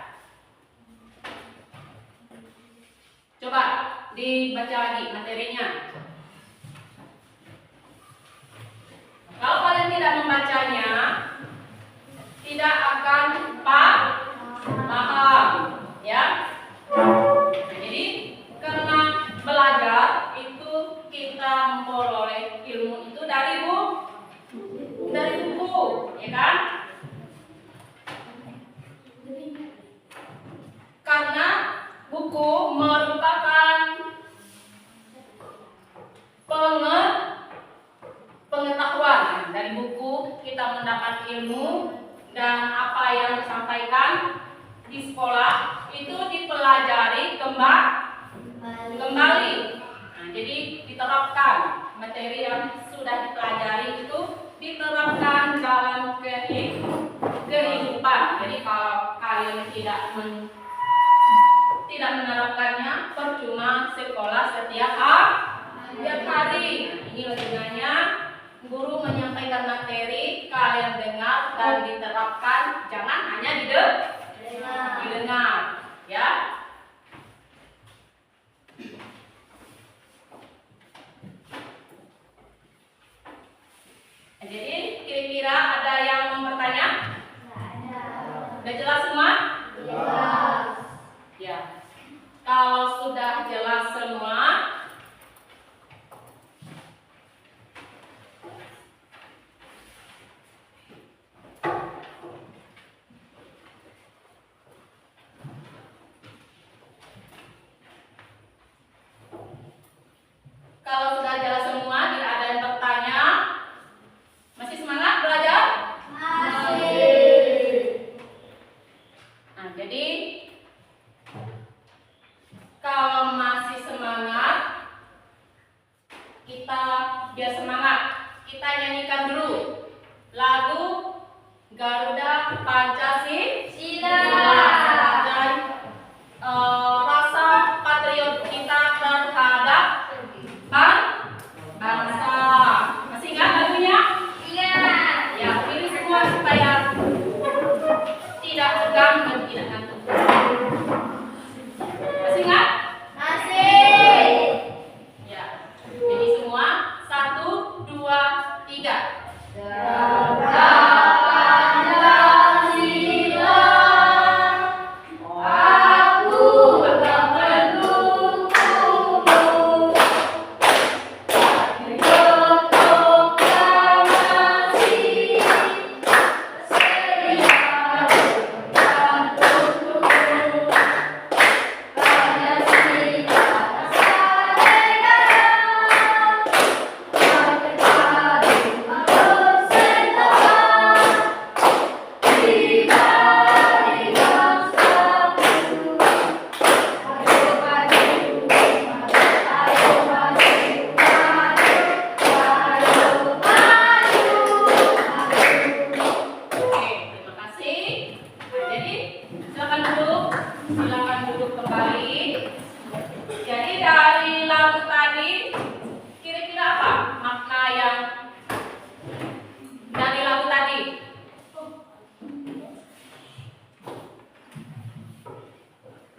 Coba dibaca lagi materinya. Kalau kalian tidak membacanya, tidak akan paham, ya. Nah, jadi karena belajar itu kita memperoleh ilmu itu dari buku, ya kan? Karena buku merupakan pengetahuan. Dari buku kita mendapat ilmu, dan apa yang disampaikan di sekolah itu dipelajari kembali. Nah, jadi diterapkan materi yang sudah dipelajari itu diterapkan dalam kehidupan. Jadi kalau kalian tidak menerapkannya, percuma sekolah setiap hari. Ini gunanya guru menyampaikan materi, kalian dengar dan diterapkan, jangan hanya didengar, ya. kembali. Jadi dari lagu tadi kira-kira apa makna yang dari lagu tadi?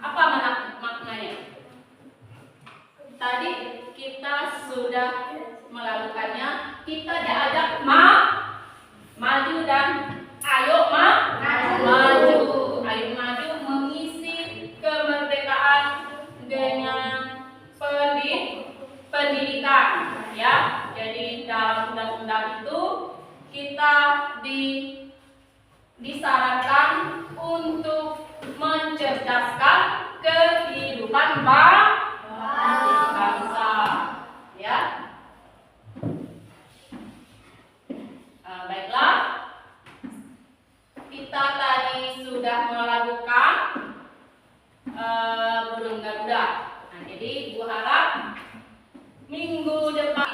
Apa maknanya? Tadi kita sudah melakukannya, kita diajak maju dan ayo maju, ayo maju mengisi kemerdekaan dengan pendidikan, ya. Jadi dalam undang-undang itu kita disarankan untuk mencerdaskan kehidupan bangsa, ya. Baiklah, kita tadi sudah melakukan burung Garuda. Nah, jadi Ibu harap minggu depan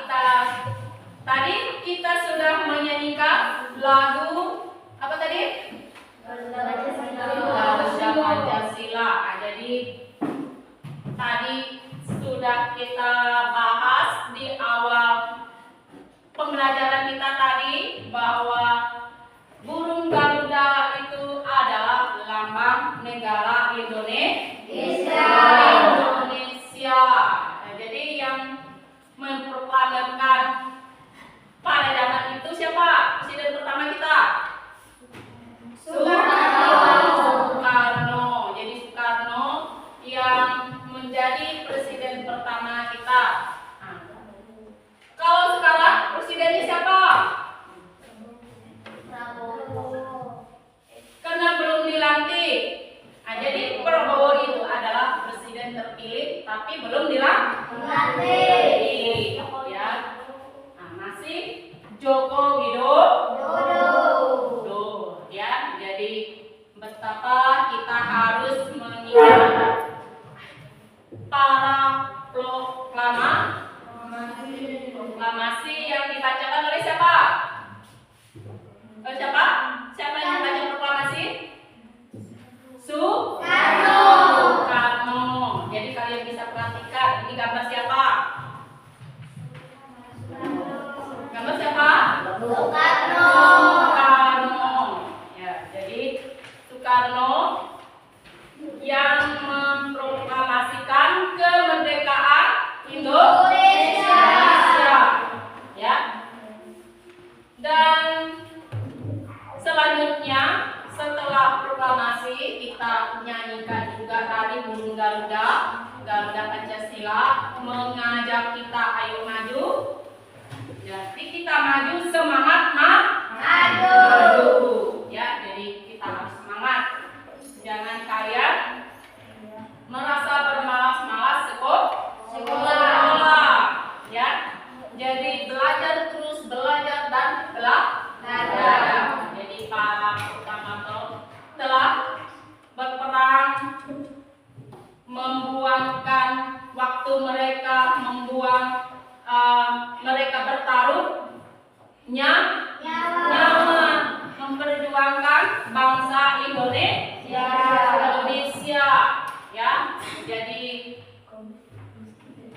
kita sudah menyanyikan lagu apa tadi? Garuda Pancasila. Jadi tadi sudah kita bahas di awal pembelajaran kita tadi bahwa burung Garuda itu adalah lambang negara Indonesia. Nah, jadi yang memproklamirkan pada zaman itu siapa? Presiden pertama kita? Soekarno. Jadi Soekarno yang menjadi presiden pertama kita. Nah, kalau sekarang presidennya siapa? Karena belum dilantik. Nah, jadi Prabowo itu adalah presiden terpilih tapi belum dilantik. Ya. Nah, masih Joko Widodo. Ya, jadi betapa kita harus mengingat para proklamasi yang dibacakan oleh siapa? Siapa? Siapa yang membaca proklamasi? Soekarno. Jadi kalian bisa perhatikan ini gambar siapa? Gambar siapa? Soekarno. Ya, jadi Soekarno yang memproklamasikan kemerdekaan Indonesia. Ya. Dan selanjutnya setelah proklamasi kita nyanyikan juga tadi burung Garuda Pancasila mengajak kita ayo maju. Jadi kita maju, semangat maju. Ya, jadi kita harus semangat. Jangan kalian merasa bermalas-malas sekolah. Ya. Jadi belajar terus, belajar dan belajar. Jadi para proklamator telah berperang membuangkan waktu mereka, mereka bertaruh nyawa memperjuangkan bangsa Indonesia. Ya. Jadi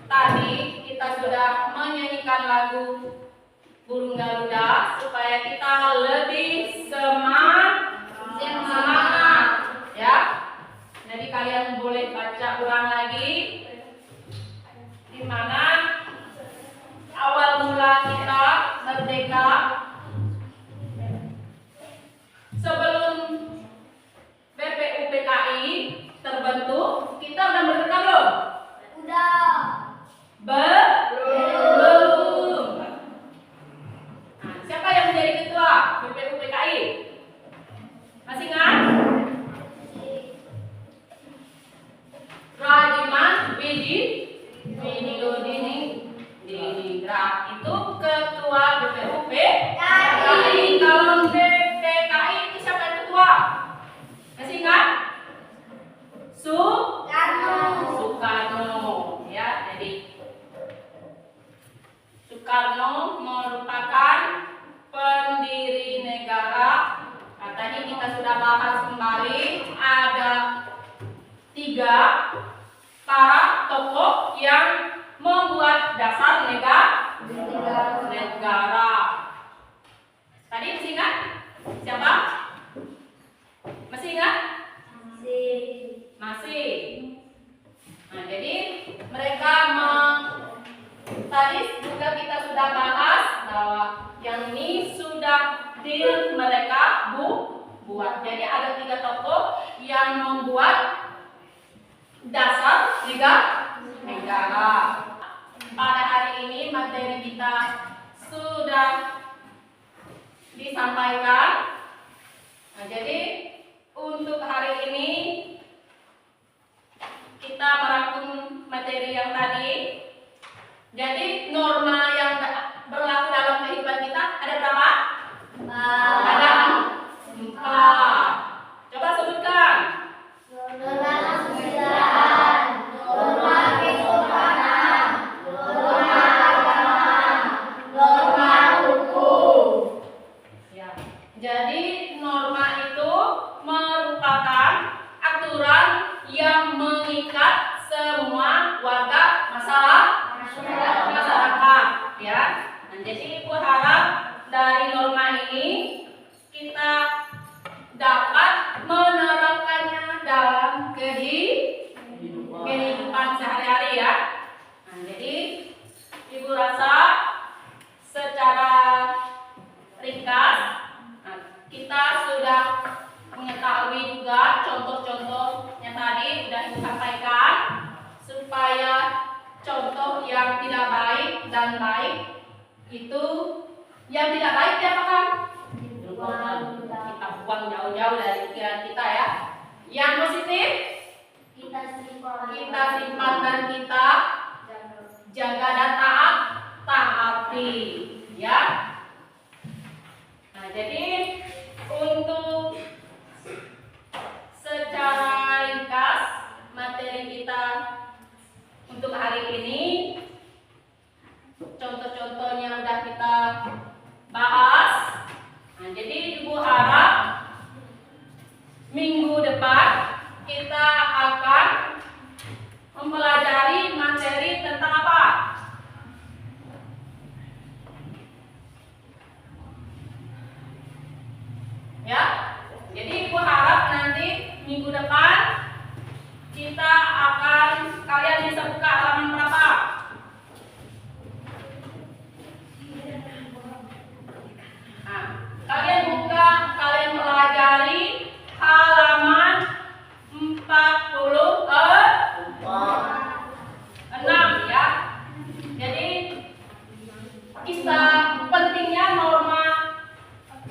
tadi kita sudah menyanyikan lagu burung Garuda supaya kita lebih semangat, ya. Jadi kalian boleh baca ulang lagi di mana awal mula kita merdeka. Sebelum BPUPKI terbentuk, kita udah merdeka belum? Belum. Nah, siapa yang menjadi ketua BPUPKI? Masih ingat? Radiman Diningrat itu ketua BPUPKI. Kalau BPKI itu siapa yang ketua? Masih ingat? Soekarno. Ya, jadi Soekarno merupakan pendiri negara. Nah, tadi kita sudah bahas kembali ada tiga para tokoh yang membuat dasar negara. Tadi masih ingat? Siapa? Masih ingat? Masih. Nah, jadi mereka tadi juga kita sudah bahas bahwa yang ini sudah mereka buat. Jadi ada tiga tokoh yang membuat dasar negara. Pada hari ini materi kita sudah disampaikan. Nah, jadi untuk hari ini kita merangkum materi yang tadi. Jadi norma yang berlaku dalam kehidupan kita ada berapa? Ada 4. Coba sebutkan. Norma kesusilaan, norma kesopanan, norma agama, norma hukum. Ya. Jadi norma itu merupakan aturan yang mengikat semua warga masyarakat, ya. Nah, jadi Ibu harap dari norma ini kita dapat menerapkannya dalam kehidupan sehari-hari, ya. Nah, jadi Ibu rasa secara ringkas kita sudah mengetahui juga contoh-contoh yang tadi sudah disampaikan, supaya contoh yang tidak baik dan baik itu yang tidak baik diapakan? Kita buang jauh-jauh dari pikiran kita, ya. Yang positif Kita simpan dan kita jaga dan taati, ya. Nah, jadi untuk secara ringkas materi kita untuk hari ini, contoh-contohnya sudah kita bahas. Nah, jadi Ibu harap minggu depan kita akan mempelajari materi tentang apa? Ya, jadi Ibu harap nanti minggu depan kita kalian bisa buka halaman berapa? Nah, kalian pelajari halaman 46, ya. Jadi kita pentingnya norma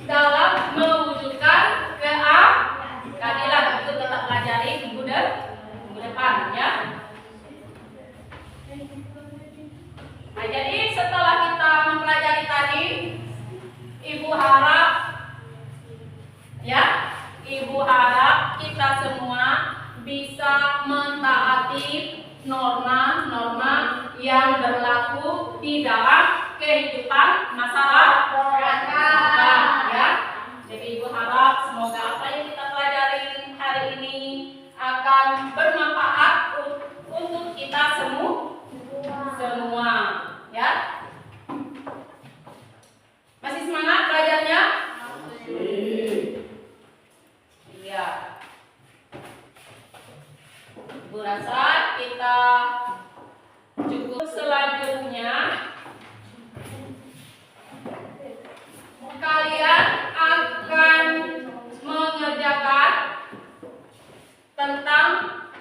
dalam mewujudkan keadilan itu kita pelajari minggu depan, ya. Nah, jadi setelah kita mempelajari tadi, Ibu harap kita semua bisa mentaati norma-norma yang berlaku di dalam kehidupan masyarakat, ya. Jadi Ibu harap semoga apa yang kita pelajari hari ini akan bermanfaat untuk kita semua, ya. Masih semangat belajarnya? Iya. Ibu rasa kita cukup. Selanjutnya kalian akan mengerjakan tentang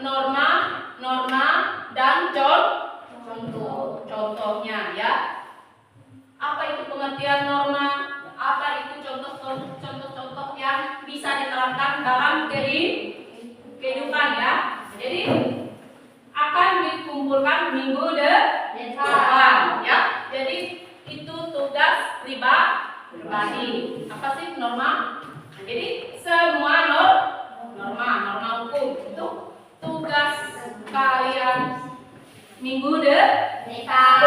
norma dan contohnya, ya. Apa itu pengertian norma? Apa itu contoh-contoh yang bisa diterapkan dalam kehidupan, ya. Jadi akan dikumpulkan minggu depan, ya. Jadi itu tugas pribadi. Apa sih norma? Jadi semua norma hukum itu tugas kalian minggu depan,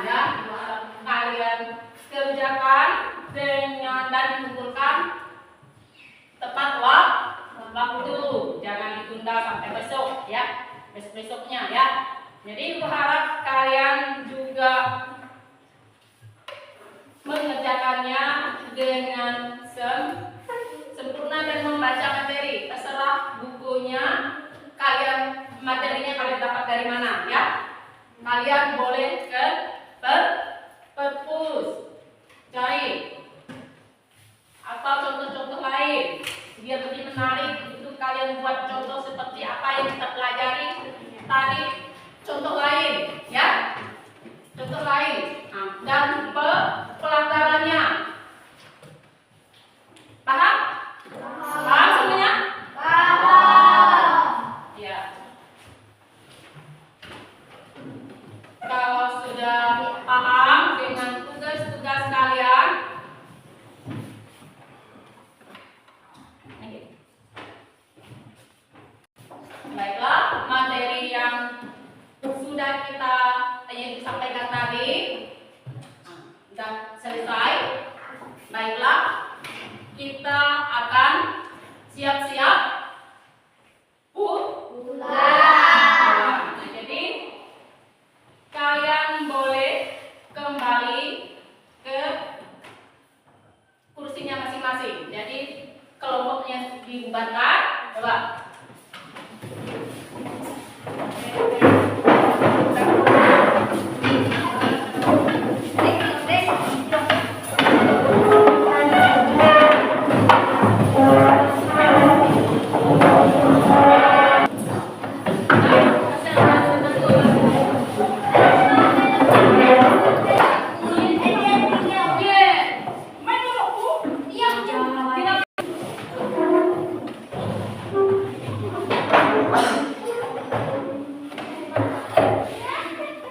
ya. Kalian kerjakan dan dikumpulkan tepat waktu, jangan ditunda. ditunda sampai besok ya, besok-besoknya ya. Jadi berharap kalian juga mengerjakannya dengan sempurna dan membaca materi. Terserah bukunya kalian, materinya kalian dapat dari mana ya. Kalian boleh ke perpus cari atau contoh-contoh lain biar lebih menarik. Itu kalian buat contoh seperti apa yang kita pelajari tadi, contoh lain ya, contoh lain. Dan pelanggarannya paham? Paham semuanya? Ya. Kalau sudah paham dengan tugas-tugas kalian, baiklah, materi yang sudah yang disampaikan tadi sudah selesai. Baiklah, kita akan siap-siap pulang. Nah, jadi kalian boleh kembali ke kursinya masing-masing. Jadi kelompoknya dibubarkan. Coba.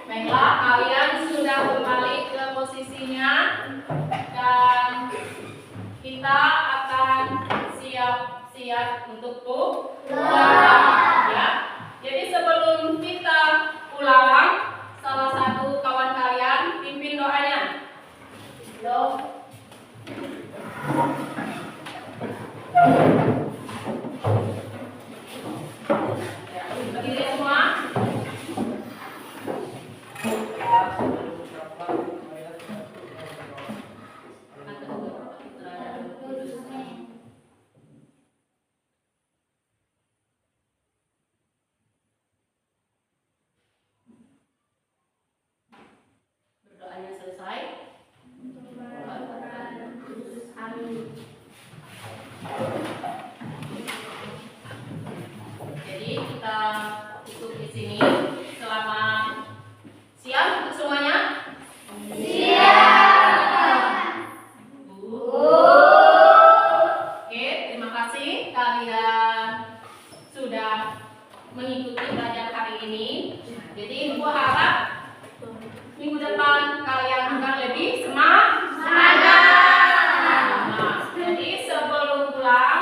Baiklah, kalian sudah kembali ke posisinya dan kita akan siap-siap untuk pulang ya. Jadi sebelum kita pulang, salah satu kawan kalian pimpin doanya. Berdiri semua. Berdoanya selesai. Jadi kita tutup di sini selama siap untuk semuanya. Oke, terima kasih kalian sudah mengikuti belajar hari ini. Jadi Ibu harap minggu depan kalian akan lebih semangat. Nah, jadi sebelum pulang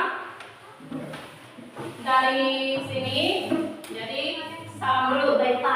dari sini, jadi salam dulu. Terima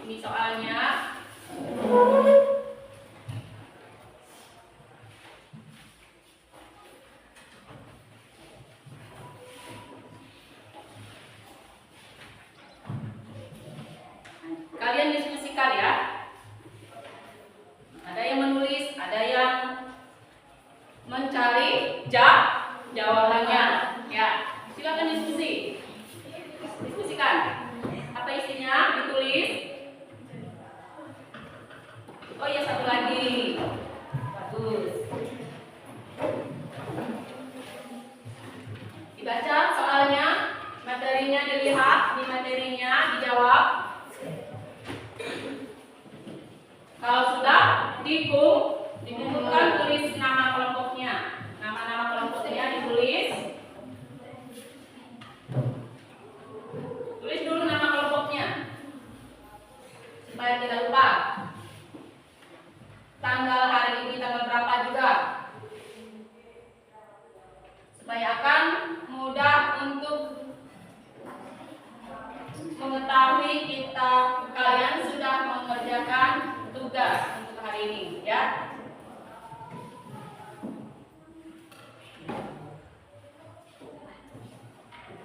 Ini soalnya. Kalian diskusikan ya. Ada yang menulis, ada yang mencari jawabannya. Ya, silakan diskusi. Diskusikan. Apa isinya? Ditulis. Oh ya, satu lagi. Bagus. Dibaca soalnya, materinya dilihat, di materinya dijawab. Kalau sudah dikumpulkan, tulis nama kelompoknya. Nama-nama kelompoknya ditulis. Tulis dulu nama kelompoknya supaya tidak lupa. Tanggal hari ini tanggal berapa juga, supaya akan mudah untuk mengetahui kalian sudah mengerjakan tugas untuk hari ini ya.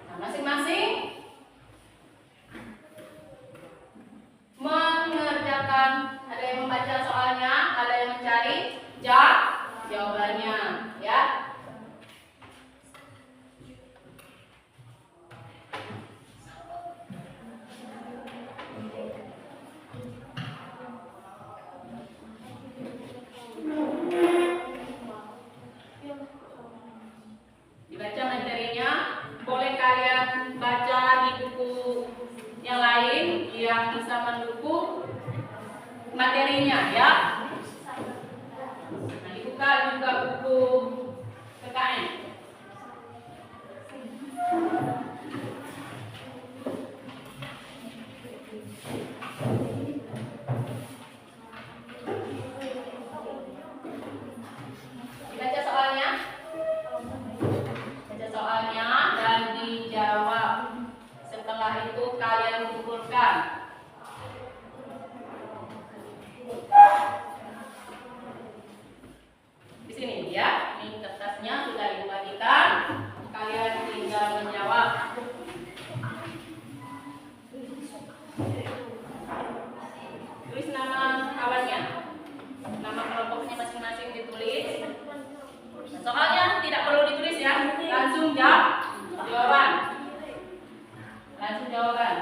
Nah, masing-masing mengerjakan, ada yang membaca soalnya, ada yang mencari jawabannya ya. Dibaca materinya, boleh kalian baca di buku yang lain yang bisa mendukung materinya ya. Nah, dibuka juga buku PKN. Dibaca soalnya. Baca soalnya dan dijawab. Setelah itu kalian kumpulkan. Di sini ya, ini kertasnya sudah dibagikan. Kalian tinggal menjawab. Tulis nama kawannya, nama kelompoknya masing-masing ditulis. Soalnya tidak perlu ditulis ya, langsung jawaban. Langsung jawaban.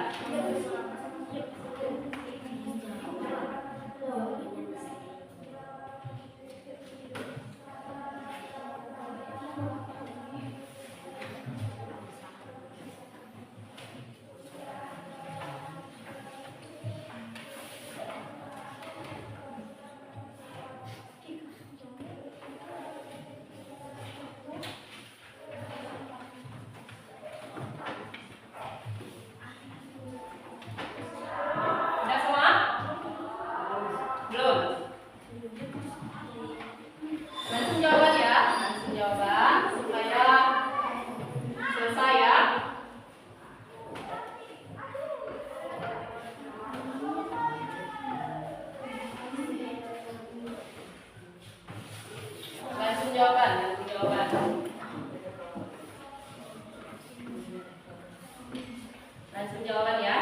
Langsung jawaban ya.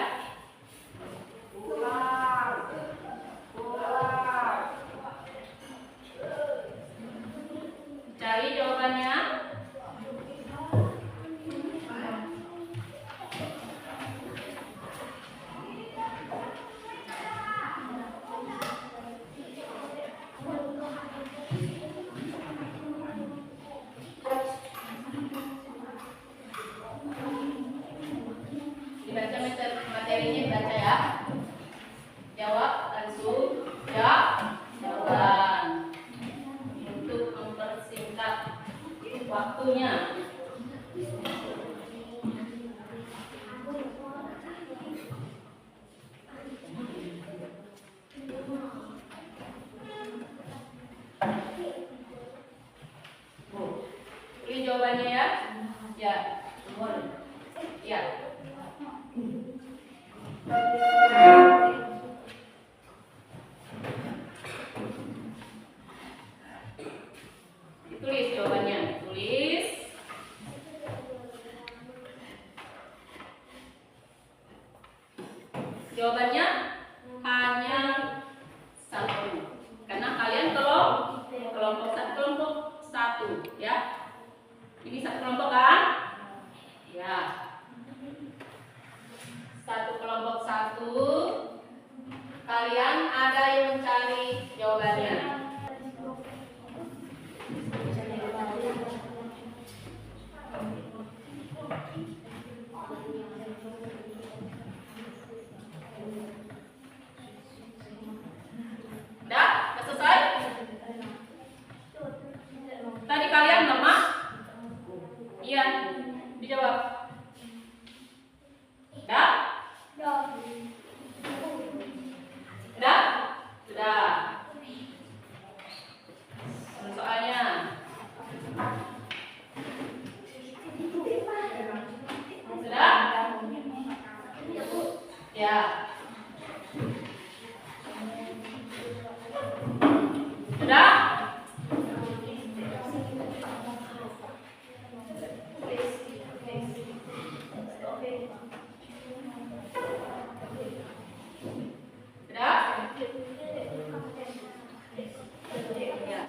Cari jawabannya. Dibaca materinya, dibaca ya. Jawab langsung jawaban untuk mempersingkat waktunya. Ini jawabannya ya. Ya. Ya. jawabannya hanya satu. Karena kalian kelompok satu, ya. Ini satu kelompok kan? Ya. Satu kelompok satu. Kalian ada yang